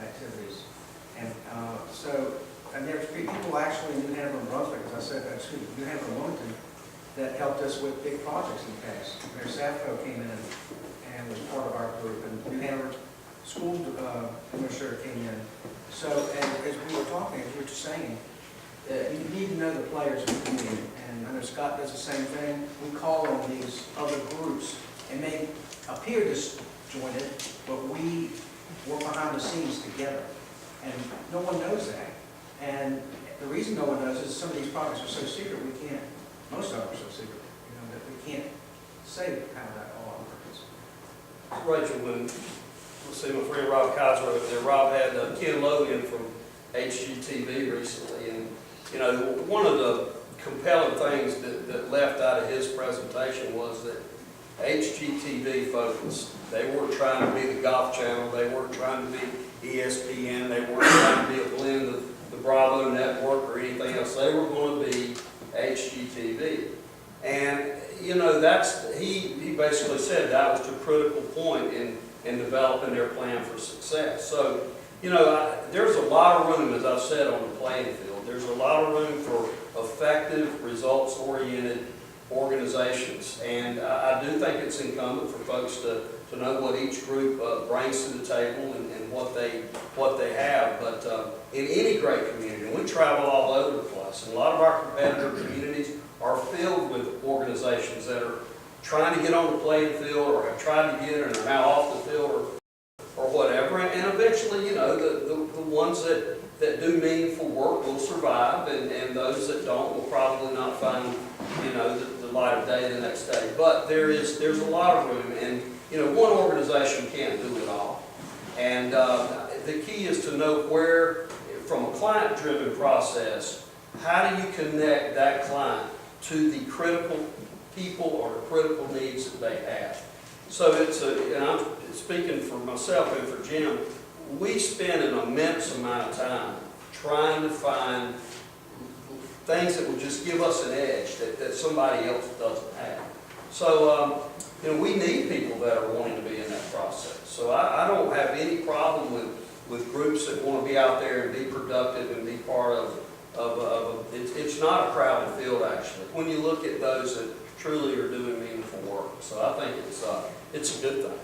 activities. And and there's people actually in New Hanover and Brunswick, as I said, New Hanover and Wilmington, that helped us with big projects in the past. Mayor Safco came in and was part of our group, and New Hanover School Commissioner came in. So, and as we were talking, as we were just saying, you need to know the players in the community. And I know Scott does the same thing. We call on these other groups, and they appear disjointed, but we work behind the scenes together. And no one knows that. And the reason no one knows is some of these projects are so secret, we can't, most of them are so secret, you know, that we can't say how that all works. Rachel, when, let's see, my friend Rob Kaiser over there, Rob had Ken Logan from HGTV recently, and, you know, one of the compelling things that left out of his presentation was that HGTV focused. They weren't trying to be the Golf Channel, they weren't trying to be ESPN, they weren't trying to be a blend of the Bravo network or anything else. They were going to be HGTV. And, you know, he basically said that was the critical point in developing their plan for success. So You know, there's a lot of room, as I've said, on the playing field. There's a lot of room for effective, results-oriented organizations. And I do think it's incumbent for folks to know what each group brings to the table and what they have. But in any great community, and we travel all over the place, and a lot of our competitor communities are filled with organizations that are trying to get on the playing field or have tried to get and are now off the field or whatever. And eventually, you know, the ones that do meaningful work will survive, and those that don't will probably not find, you know, the light of day the next day. But there's a lot of room, and you know, one organization can't do it all. And the key is to know where, from a client-driven process, how do you connect that client to the critical people or the critical needs that they have. So and I'm speaking for myself and for Jim, we spend an immense amount of time trying to find things that will just give us an edge that somebody else doesn't have. So, you know, we need people that are wanting to be in that process. So I don't have any problem with groups that want to be out there and be productive and be part of it's not a crowded field, actually, when you look at those that truly are doing meaningful work. So I think it's a good thing.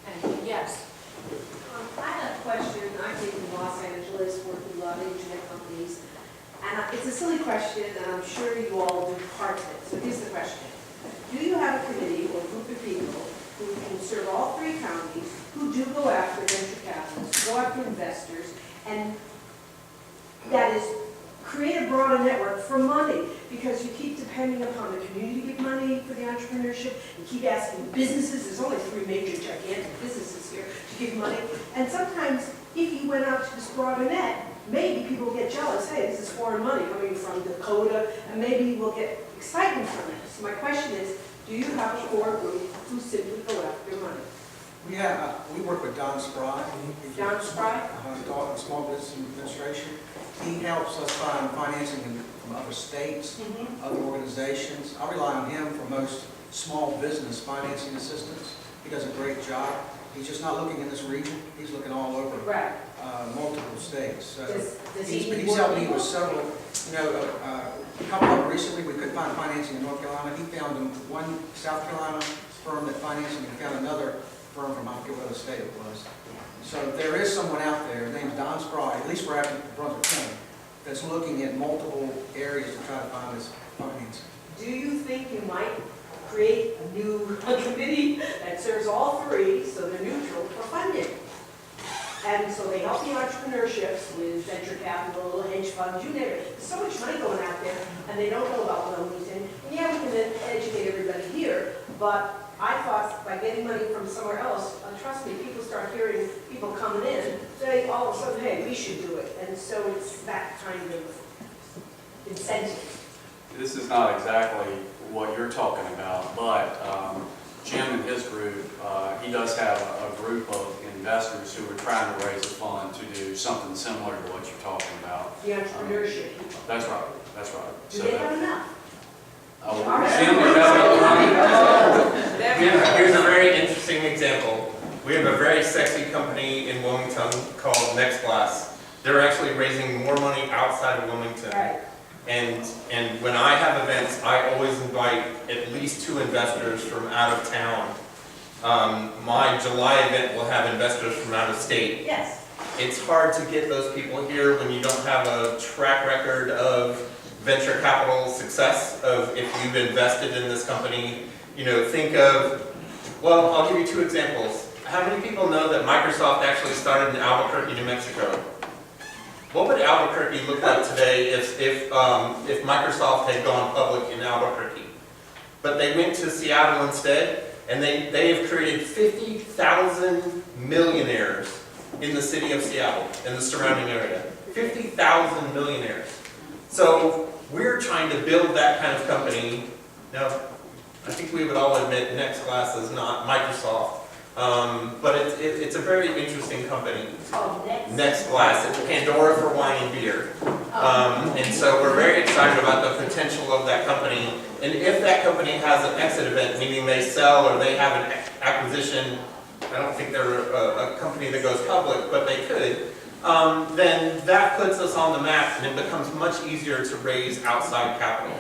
And yes. I have a question. I came from Los Angeles, work with a lot of internet companies. And it's a silly question, and I'm sure you all do part of it. So here's the question. Do you have a committee or group of people who can serve all 3 counties, who do go after venture capitalists, go after investors, and that is create a broader network for money? Because you keep depending upon the community to give money for the entrepreneurship. You keep asking businesses. There's only 3 major gigantic businesses here to give money. And sometimes if you went out to this broader net, maybe people will get jealous. Hey, this is foreign money coming from Dakota, and maybe we'll get excitement from it. So my question is, do you have a core group who simply go after money? We work with Don Spry. Don Spry? Dalton Small Business Administration. He helps us find financing from other states, other organizations. I rely on him for most small business financing assistance. He does a great job. He's just not looking in this region. He's looking all over multiple states. So he's helped me with several. You know, a couple of them recently we couldn't find financing in North Carolina. He found one South Carolina firm that financed him, and found another firm from I forget what state it was. So there is someone out there, his name's Don Spry, at least we're at Brunswick County, that's looking at multiple areas to try to find this financing. Do you think you might create a new committee that serves all 3 so they're neutral for funding? And so they help the entrepreneurships with venture capital, hedge funds, you name it. There's so much money going out there, and they don't know about Wilmington. And yeah, we can educate everybody here, but I thought by getting money from somewhere else, trust me, people start hearing people coming in, say all of a sudden, hey, we should do it. And so it's that kind of incentive. This is not exactly what you're talking about, but Jim and his group, he does have a group of investors who are trying to raise a fund to do something similar to what you're talking about. The entrepreneurship. That's right. Do they have enough? Here's a very interesting example. We have a very sexy company in Wilmington called Next Glass. They're actually raising more money outside of Wilmington. Right. And when I have events, I always invite at least 2 investors from out of town. My July event will have investors from out of state. Yes. It's hard to get those people here when you don't have a track record of venture capital success, of if you've invested in this company. You know, think of, well, I'll give you 2 examples. How many people know that Microsoft actually started in Albuquerque, New Mexico? What would Albuquerque look like today if Microsoft had gone public in Albuquerque? But they went to Seattle instead, and they have created 50,000 millionaires in the city of Seattle and the surrounding area. 50,000 millionaires. So we're trying to build that kind of company. Now, I think we would all admit Next Glass is not Microsoft, but it's a very interesting company. Oh, Next Glass. It's Pandora for wine and beer. And so we're very excited about the potential of that company. And if that company has an exit event, meaning they sell or they have an acquisition, I don't think they're a company that goes public, but they could, then that puts us on the map and it becomes much easier to raise outside capital.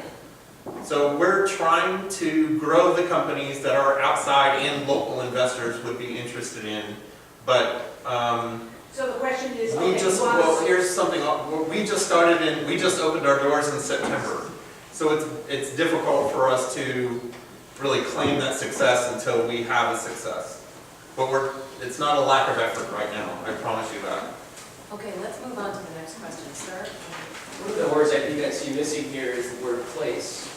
So we're trying to grow the companies that our outside and local investors would be interested in, but So the question is, we okay, just, you want well, us- here's something, we just opened our doors in September. So it's difficult for us to really claim that success until we have a success. But it's not a lack of effort right now, I promise you that. Okay, let's move on to the next question, sir. One of the words I think I see missing here is the word place.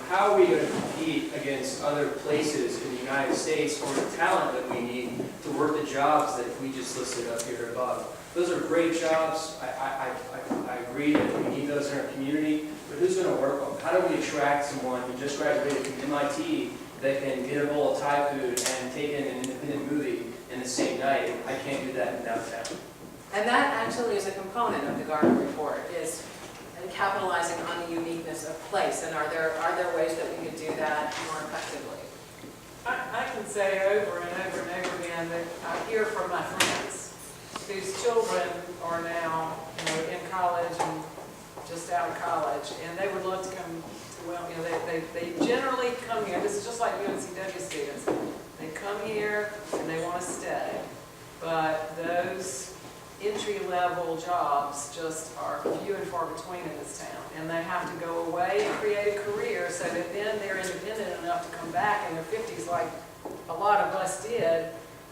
How are we going to compete against other places in the United States for the talent that we need to work the jobs that we just listed up here above? Those are great jobs. I agree that we need those in our community, but who's going to work them? How do we attract someone who just graduated from MIT that can get a bowl of Thai food and take in an independent movie in the same night? I can't do that in downtown. And that actually is a component of the Garner report, is capitalizing on the uniqueness of place. And are there ways that we could do that more effectively? I can say over and over and over again that I hear from my friends whose children are now, in college and just out of college, and they would love to come to Wilmington. They generally come here. This is just like UNCW students. They come here and they want to stay, but those entry-level jobs just are few and far between in this town, and they have to go away and create a career so that then they're independent enough to come back in their 50s, like a lot of us did,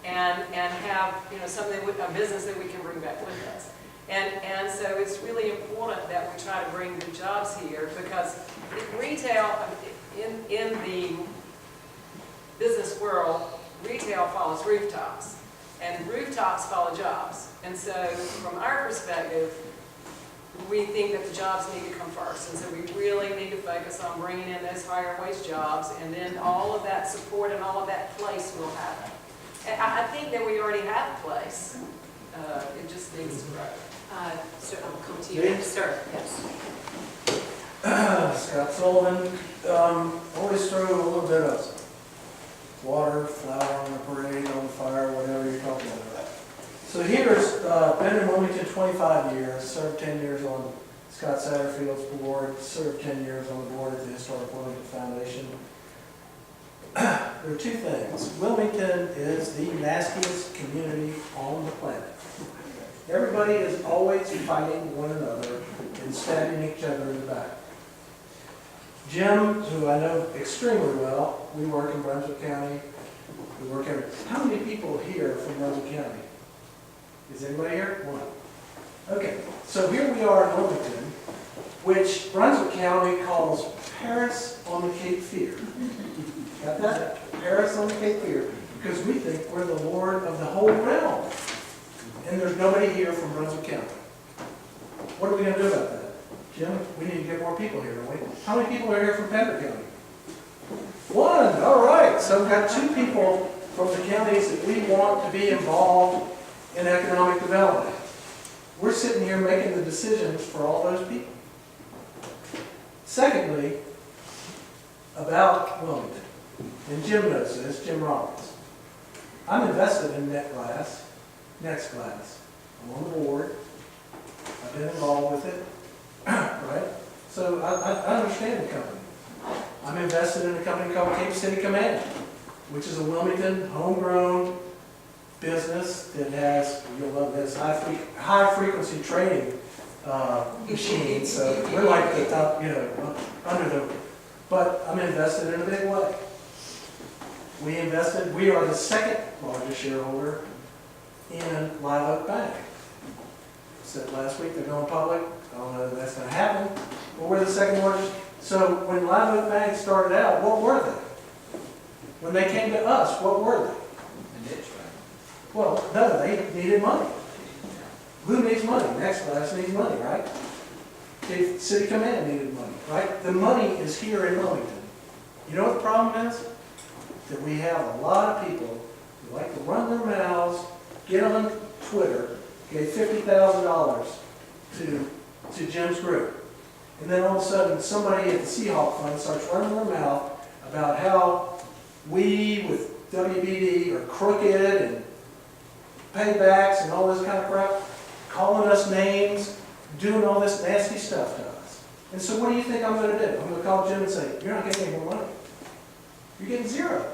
and have something a business that we can bring back with us. And so it's really important that we try to bring the jobs here, because retail in the business world, retail follows rooftops. And rooftops follow jobs. And so from our perspective, we think that the jobs need to come first. And so we really need to focus on bringing in those higher wage jobs, and then all of that support and all of that place will happen. And I think that we already have a place. It just needs to grow. So I'll come to you next, sir. Yes. Scott Sullivan, always throw a little bit of water, flour on the parade, on the fire, whatever you're talking about. So here's, been in Wilmington 25 years, served 10 years on Scott Satterfield's board, served 10 years on the board at the Historic Wilmington Foundation. There are two things. Wilmington is the nastiest community on the planet. Everybody is always fighting one another and stabbing each other in the back. Jim, who I know extremely well, we work in Brunswick County. We work in, how many people here from Brunswick County? Is anybody here? One. Okay, so here we are in Wilmington, which Brunswick County calls Paris on the Cape Fear. Got that? Paris on the Cape Fear, because we think we're the lord of the whole realm. And there's nobody here from Brunswick County. What are we going to do about that? Jim, we need to get more people here, don't we? How many people are here from Pender County? One. All right. So we've got two people from the counties that we want to be involved in economic development. We're sitting here making the decisions for all those people. Secondly, about Wilmington, and Jim knows this, Jim Roberts. I'm invested in Next Glass. I'm on the board. I've been involved with it. Right? So I understand the company. I'm invested in a company called Cape City Command, which is a Wilmington homegrown business that has, you'll love this, high frequency trading machines. So we're like the top, under the, but I'm invested in a big way. We are the second largest shareholder in Live Oak Bank. I said last week they're going public. I don't know if that's going to happen, but we're the second largest. So when Live Oak Bank started out, what were they? When they came to us, what were they? Well, no, they needed money. Who needs money? Next Glass needs money, right? City Command needed money, right? The money is here in Wilmington. You know what the problem is? That we have a lot of people who like to run their mouths, get on Twitter, gave $50,000 to Jim's group. And then all of a sudden, somebody at the Seahawk Fund starts running their mouth about how we, with WBD are crooked and paybacks and all this kind of crap, calling us names, doing all this nasty stuff to us. And so what do you think I'm going to do? I'm going to call Jim and say, you're not getting any more money. You're getting zero.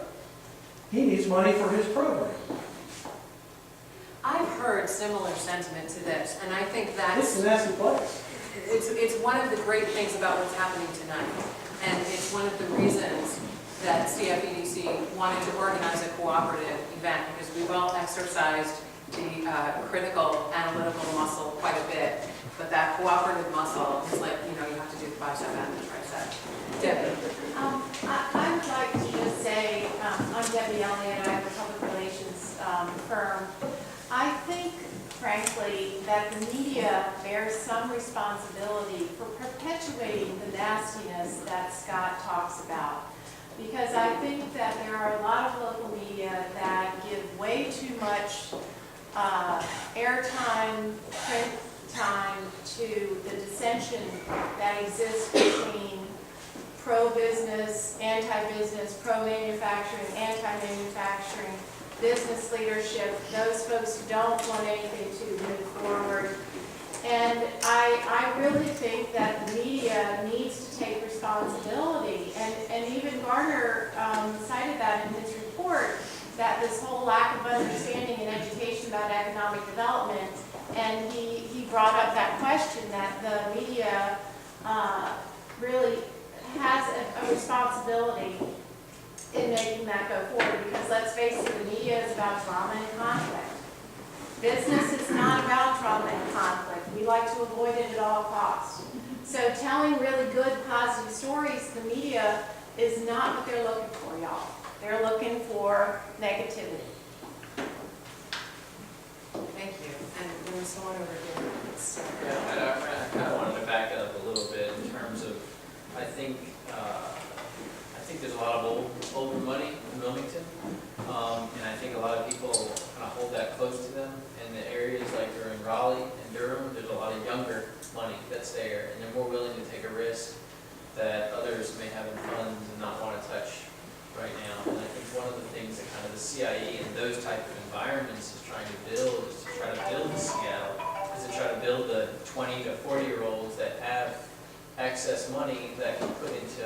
He needs money for his program. I've heard similar sentiment to this, and I think It's that's, a nasty place. it's one of the great things about what's happening tonight. And it's one of the reasons that CFEDC wanted to organize a cooperative event, because we've all exercised the critical analytical muscle quite a bit. But that cooperative muscle is like, you have to do the bicep and the tricep. Debbie? I would like to just say, I'm Debbie Elliott, I have a public relations firm. I think, frankly, that the media bears some responsibility for perpetuating the nastiness that Scott talks about. Because I think that there are a lot of local media that give way too much airtime, print time to the dissension that exists between pro-business, anti-business, pro-manufacturing, anti-manufacturing, business leadership, those folks who don't want anything to move forward. And I really think that the media needs to take responsibility. And even Garner cited that in his report, that this whole lack of understanding and education about economic development, and he brought up that question that the media really has a responsibility in making that go forward, because let's face it, the media is about trauma and conflict. Business is not about trauma and conflict. We like to avoid it at all costs. So telling really good, positive stories, the media is not what they're looking for, y'all. They're looking for negativity. Thank you. And there was someone over here. Yeah, and I kind of wanted to back it up a little bit in terms of, I think there's a lot of older money in Wilmington, and I think a lot of people kind of hold that close to them. And the areas like they're in Raleigh and Durham, there's a lot of younger money that's there, and they're more willing to take a risk that others may have in funds and not want to touch right now. And I think one of the things that kind of the CIE and those type of environments is trying to build is to try to build the Seattle, is to try to build the 20 to 40-year-olds that have excess money that can put into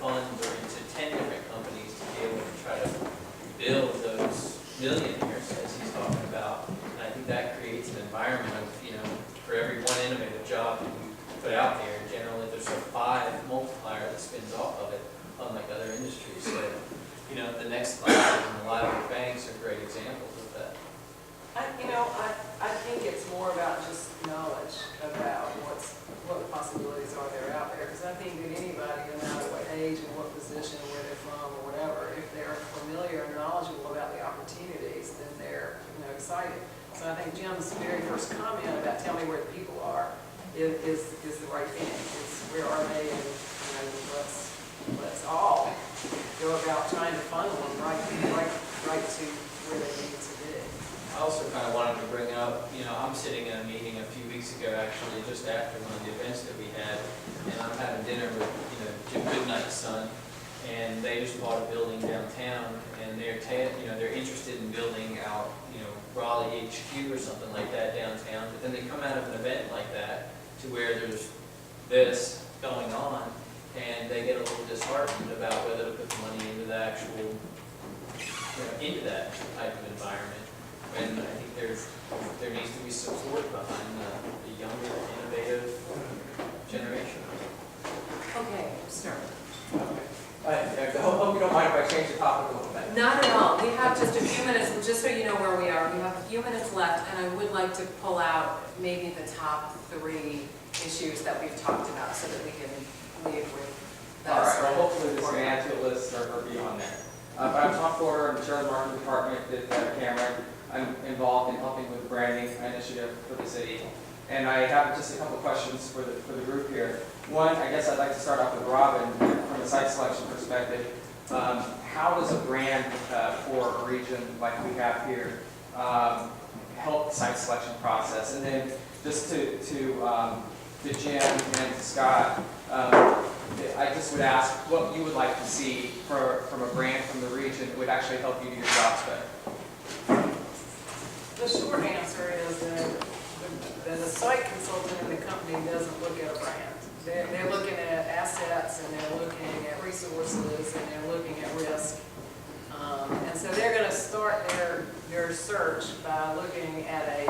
funds or into 10 different companies to be able to try to build those millionaires, as he's talking about. And I think that creates an environment of, for every one innovative job that you put out there, generally there's a 5 multiplier that spins off of it, unlike other industries. So, the next class and a lot of the banks are great examples of that. I think it's more about just knowledge about what the possibilities are that are out there. Because I think that anybody, no matter what age and what position, where they're from or whatever, if they're familiar and knowledgeable about the opportunities, then they're excited. So I think Jim's very first comment about tell me where the people are is the right thing. It's where are they, and let's all go about trying to funnel them right to where they need to be. I also kind of wanted to bring up, I'm sitting in a meeting a few weeks ago, actually, just after one of the events that we had, and I'm having dinner with, Jim Goodnight's son, and they just bought a building downtown, and they're interested in building out, Raleigh HQ or something like that downtown, but then they come out of an event like that to where there's this going on, and they get a little disheartened about whether to put the money into the actual, into that type of environment. And I think there needs to be support behind the younger, innovative generation. Okay, sir. I hope you don't mind if I change the topic a little bit. Not at all. We have just a few minutes, just so you know where we are. We have a few minutes left, and I would like to pull out maybe the top 3 issues that we've talked about so that we can leave with those. All right, well, hopefully this can add to a list or beyond that. But I'm Tom Porter, I'm the chair of the marketing department at Cameron. I'm involved in helping with the branding initiative for the city. And I have just a couple questions for the group here. One, I guess I'd like to start off with Robin from a site selection perspective. How does a brand for a region like we have here help the site selection process? And then just to Jim and to Scott, I just would ask what you would like to see from a brand from the region that would actually help you do your jobs better. The short answer is that the site consultant in the company doesn't look at a brand. They're looking at assets, and they're looking at resources, and they're looking at risk. And so they're going to start their search by looking at a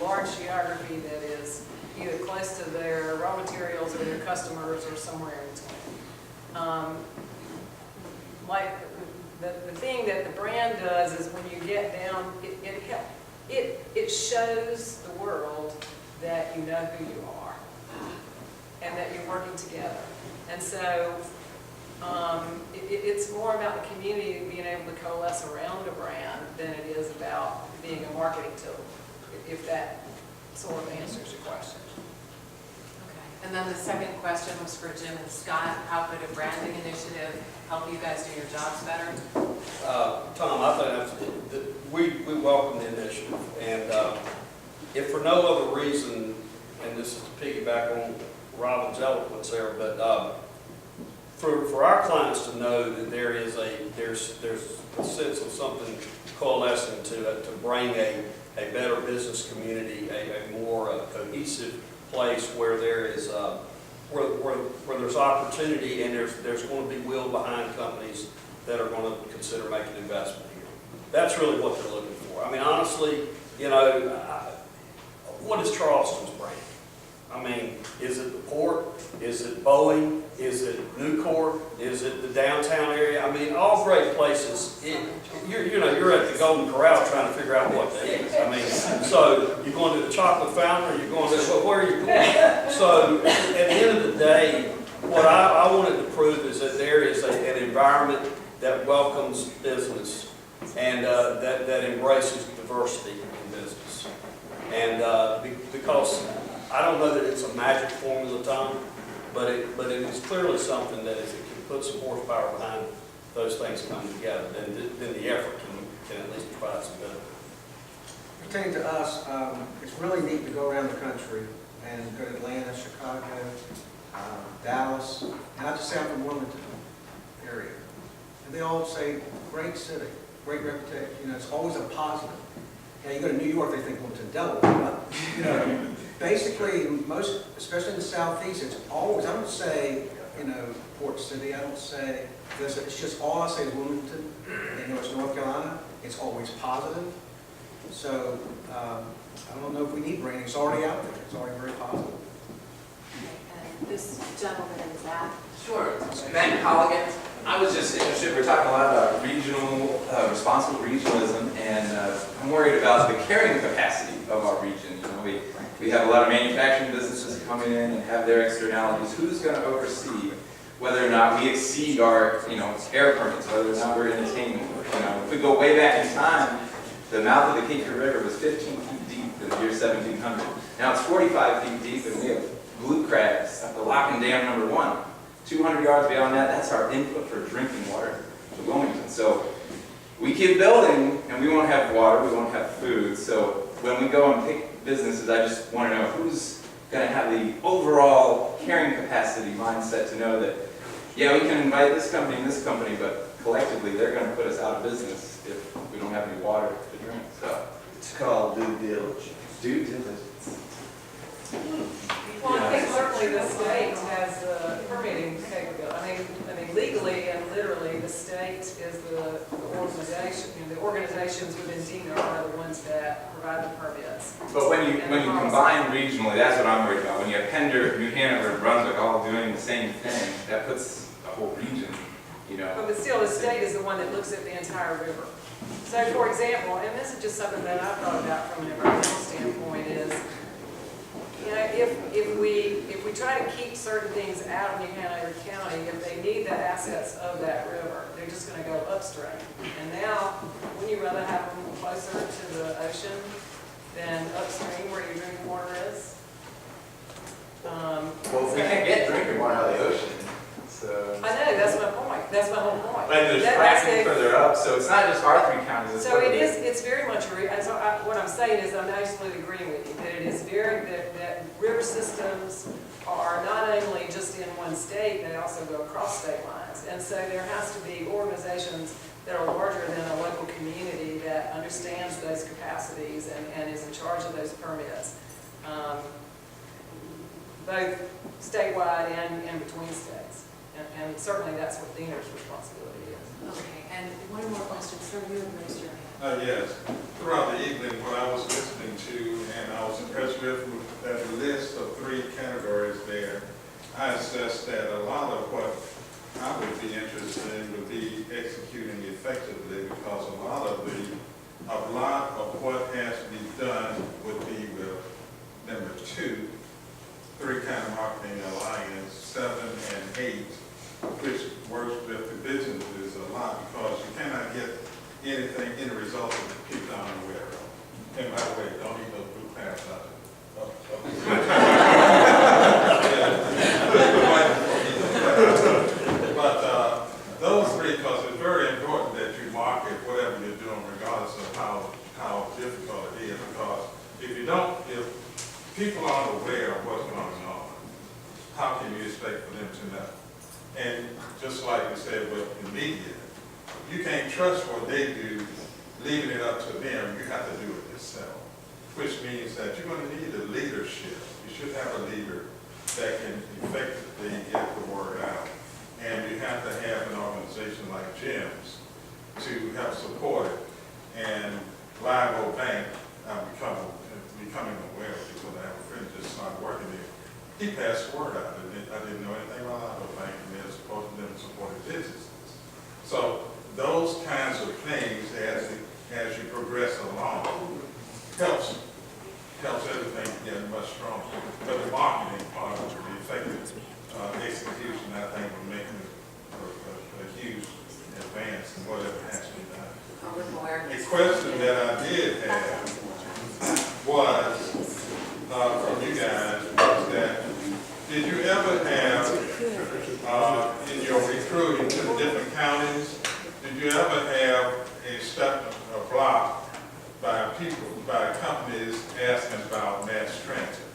large geography that is either close to their raw materials or their customers or somewhere in between. Like the thing that the brand does is when you get down, it shows the world that you know who you are and that you're working together. And so it's more about the community being able to coalesce around a brand than it is about being a marketing tool, if that sort of answers your question. Okay. And then the second question was for Jim and Scott. How could a branding initiative help you guys do your jobs better? Tom, I think we welcome the initiative, and if for no other reason, and this is to piggyback on Robin's eloquence there, but for our clients to know that there's a sense of something coalescing to bring a better business community, a more cohesive place where there is where there's opportunity and there's going to be will behind companies that are going to consider making an investment here. That's really what they're looking for. I mean, honestly, what is Charleston's brand? I mean, is it the port? Is it Boeing? Is it Newport? Is it the downtown area? I mean, all great places. You're at the Golden Corral trying to figure out what that is. I mean, so you're going to the chocolate fountain, or you're going to, well, where are you going? So at the end of the day, what I wanted to prove is that there is an environment that welcomes business and that embraces diversity in business. And because I don't know that it's a magic formula, Tom, but it is clearly something that if it can put some horsepower behind those things coming together, then the effort can at least provide some benefit. Pertaining to us, it's really neat to go around the country and go to Atlanta, Chicago, Dallas, and I just say I'm from Wilmington area. And they all say, great city, great reputation, it's always a positive. Yeah, you go to New York, they think Wilmington, Delaware, but, basically, most, especially in the Southeast, it's always, I don't say, Port City, I don't say this, it's just all I say is Wilmington, and it's North Carolina, it's always positive. So, I don't know if we need branding, it's already out there, it's already very positive. And this gentleman in the back. Sure. Matt Colligan. I was just interested, we're talking a lot about regional, responsible regionalism, and I'm worried about the carrying capacity of our region. We have a lot of manufacturing businesses coming in and have their externalities. Who's going to oversee whether or not we exceed our, air permits, whether or not we're entertaining? If we go way back in time, the mouth of the Kankakee River was 15 feet deep in the year 1700. Now it's 45 feet deep, and we have blue crabs at the Lock-in Dam number 1. 200 yards beyond that, that's our input for drinking water to Wilmington. So we keep building, and we won't have water, we won't have food. So when we go and pick businesses, I just want to know who's going to have the overall carrying capacity mindset to know that, yeah, we can invite this company and this company, but collectively they're going to put us out of business if we don't have any water to drink. So it's called due diligence. Due diligence. Well, I think certainly the state has permitting capability. I mean, legally and literally, the state is the organization. The organizations within DENA are the ones that provide the permits. But when you combine regionally, that's what I'm worried about. When you have Pender, New Hanover, Brunswick all doing the same thing, that puts a whole region, But still, the state is the one that looks at the entire river. So, for example, and this is just something that I've thought about from an environmental standpoint, is if we try to keep certain things out of New Hanover County, if they need the assets of that river, they're just going to go upstream. And now, wouldn't you rather have them closer to the ocean than upstream where your drinking water is? Well, we can't get drinking water out of the ocean. So I know, that's my point. That's my whole point. And there's fracking further up, so it's not just our 3 counties. So it's very much, what I'm saying saying is I'm absolutely agreeing with you, that it is that river systems are not only just in one state, they also go across state lines. And so there has to be organizations that are larger than a local community that understands those capacities and is in charge of those permits, both statewide and between states. And certainly that's what DENR's responsibility is. Okay, and one more question, sir, you have raised your hand. Yes. Throughout the evening, when I was listening to, and I was impressed with that list of 3 categories there, I assessed that a lot of what I would be interested in would be executing effectively, because a lot of what has to be done would be with number 2, 3 kind of marketing alliance, 7 and 8, which works with the businesses a lot, because you cannot get anything, any results that people aren't aware of. And by the way, don't eat those blue crabs out of But those 3, because it's very important that you market whatever you're doing, regardless of how difficult it is. Because if people aren't aware of what's going on, how can you expect for them to know? And just like we said with the media, you can't trust what they do, leaving it up to them. You have to do it yourself, which means that you're going to need a leadership. You should have a leader that can effectively get the word out. And you have to have an organization like GEMS to help support it. And Live Oak Bank, I'm becoming aware of it, because I have a friend just started working there. He passed the word out. I didn't know anything about Live Oak Bank, and they're supposed to support businesses. So those kinds of things, as you progress along, helps everything get much stronger. But the marketing part of the effective execution, I think, will make a huge advance in whatever has to be done. A question that I did have was from you guys was that, did you ever have in your recruiting to the different counties, did you ever have a block by companies asking about mass transit,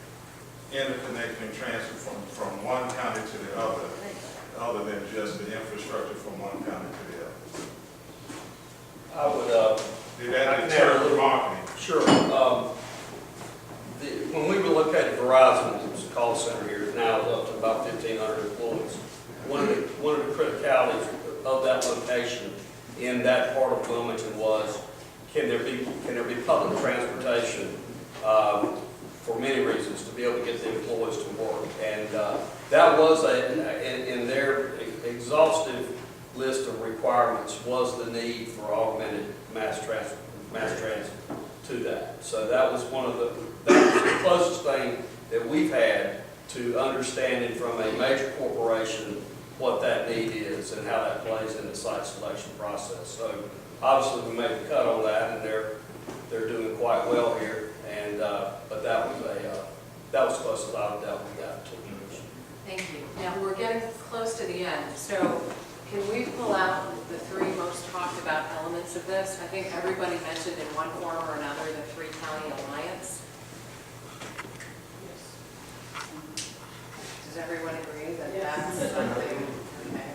interconnecting transit from one county to the other than just the infrastructure from one county to the other? I would, Did that deter marketing? Sure. When we relocated Verizon, it was a call center here, now it's up to about 1,500 employees. One of the criticalities of that location in that part of Wilmington was, can there be public transportation for many reasons to be able to get the employees to work? And that was in their exhaustive list of requirements was the need for augmented mass transit to that. So that was the closest thing that we've had to understanding from a major corporation what that need is and how that plays in the site selection process. So obviously we made the cut on that, and they're doing quite well here. And but that was close as I doubt we got to. Thank you. Now, we're getting close to the end, so can we pull out the 3 most talked about elements of this? I think everybody mentioned in one form or another the 3-county alliance. Does everyone agree that that's something? Okay.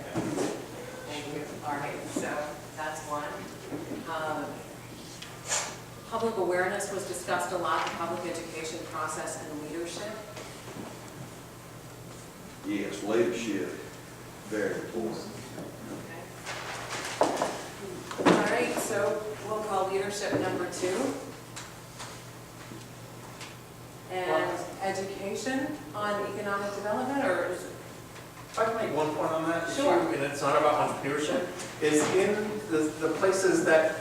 Thank you. All right, so that's one. Public awareness was discussed a lot, the public education process and leadership. Yes, leadership, very important. Okay. All right, so we'll call leadership number 2. And education on economic development, or is it? If I can make one point on that issue, Sure. and it's not about entrepreneurship, is in the places that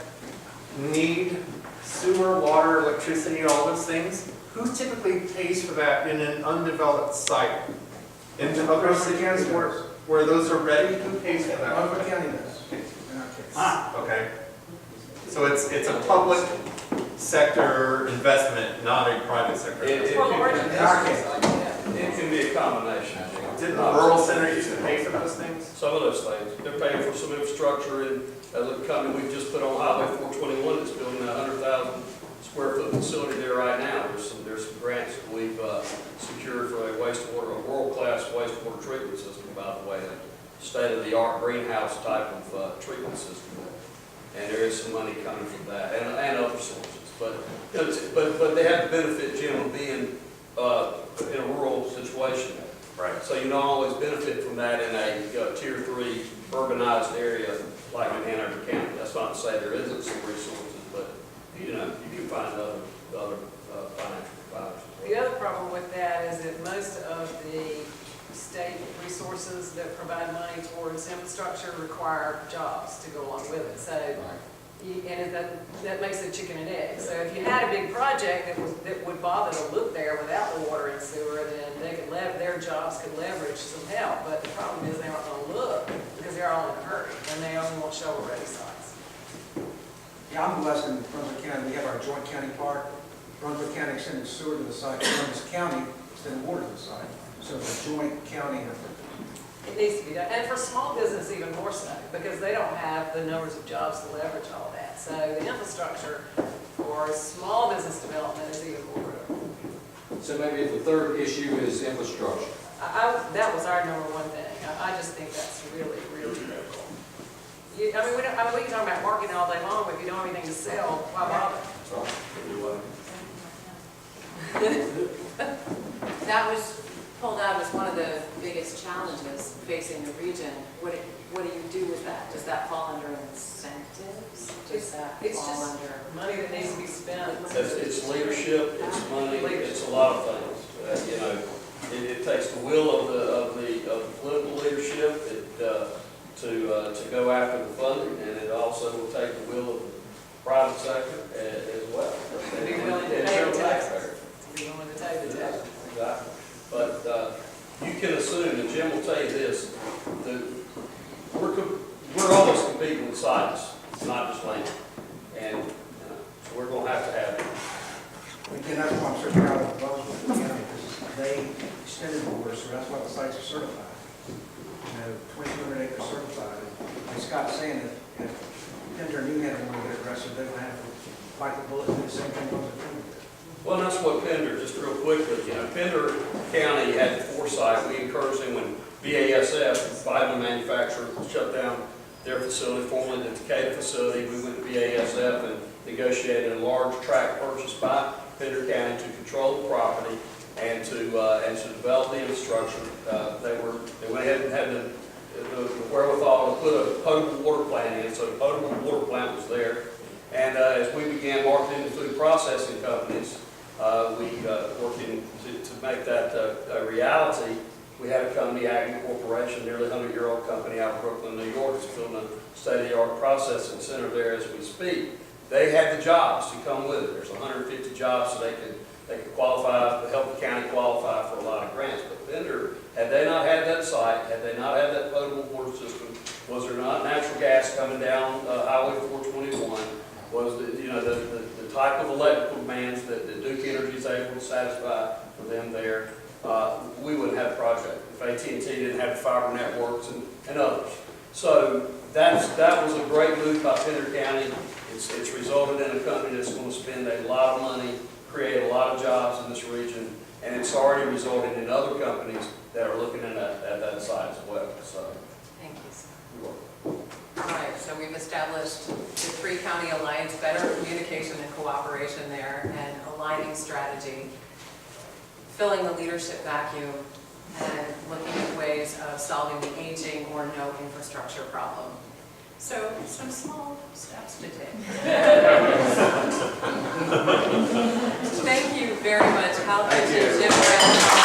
need sewer, water, electricity, all those things, who typically pays for that in an undeveloped site? In the other cities where those are ready, who pays for that? Hanover County does, in our case. Okay. So it's a public sector investment, not a private sector investment. For large In our case. investments like that. It can be a combination. Didn't the rural center used to pay for those things? Some of those things. They're paying for some infrastructure, and as a company we've just put on Highway 421 that's building a 100,000 square foot facility there right now. There's some grants that we've secured for a wastewater, a world-class wastewater treatment system, by the way, a state-of-the-art greenhouse type of treatment system. And there is some money coming from that and other sources. But, you know, but they have the benefit, Jim, of being in a rural situation. Right. So you don't always benefit from that in a tier 3 urbanized area like in Hanover County. That's not to say there isn't some resources, but you know, you can find other financial providers. The other problem with that is that most of the state resources that provide money towards infrastructure require jobs to go along with it. So, that makes it chicken and egg. So if you had a big project that would bother to look there without the water and sewer, then they could their jobs could leverage some help. But the problem is they aren't going to look because they're all in a hurry and they only want shovel-ready sites. Yeah, I'm blessed in Brunswick County. We have our joint county park. Brunswick County extended sewer to the site. Columbus County extended water to the site. So it's a joint county effort. It needs to be done, and for small business even more so, because they don't have the numbers of jobs to leverage all of that. So the infrastructure for small business development is even more critical. So maybe the third issue is infrastructure. That was our number one thing. I just think that's really, really critical. We can talk about marketing all day long, but if you don't have anything to sell, why bother? That was pulled out as one of the biggest challenges facing the region. What do you do with that? Does that fall under incentives? Does that It's fall just under money that needs to be spent. It's leadership, it's money, it's a lot of things. You know, it takes the will of the political leadership to go after the funding, and it also will take the will of the private sector as well. To be willing to pay the taxes. To be willing to pay the taxes. Exactly. But you can assume, and Jim will tell you this, that we're always competing with sites, not just land. And so we're going to have it. Again, that's why I'm so proud of Brunswick County, because they extended the water, so that's why the sites are certified. 2,200 acres certified. Like Scott's saying, that if Pender knew had to get aggressive, they would have to bite the bullet and do the same thing Brunswick County did. Well, and that's what Pender, just real quickly, Pender County had the foresight. We encouraged them when BASF, vitamin manufacturer, shut down their facility, formerly the Decatur facility. We went to BASF and negotiated a large tract purchase by Pender County to control the property and to develop the infrastructure. They went ahead and had the wherewithal to put a potable water plant in, so the potable water plant was there. And as we began marketing to food processing companies, working to make that a reality, we had a company, Aggie Corporation, nearly 100-year-old company out of Brooklyn, New York. It's building a state-of-the-art processing center there as we speak. They had the jobs to come with it. There's 150 jobs, so they could qualify, help the county qualify for a lot of grants. But Pender, had they not had that site, had they not had that potable water system, was there not natural gas coming down Highway 421? Was the type of electrical demands that Duke Energy is able to satisfy for them there, we wouldn't have a project if AT&T didn't have the fiber networks and others. So that was a great move by Pender County. It's resulted in a company that's going to spend a lot of money, create a lot of jobs in this region, and it's already resulted in other companies that are looking at that site as well. So, Thank you, sir. you're welcome. All right, so we've established the three-county alliance, better communication and cooperation there, and aligning strategy, filling the leadership vacuum, and looking at ways of solving the aging or no infrastructure problem. So some small steps to take. Thank you very much, Hal and Jim Brown.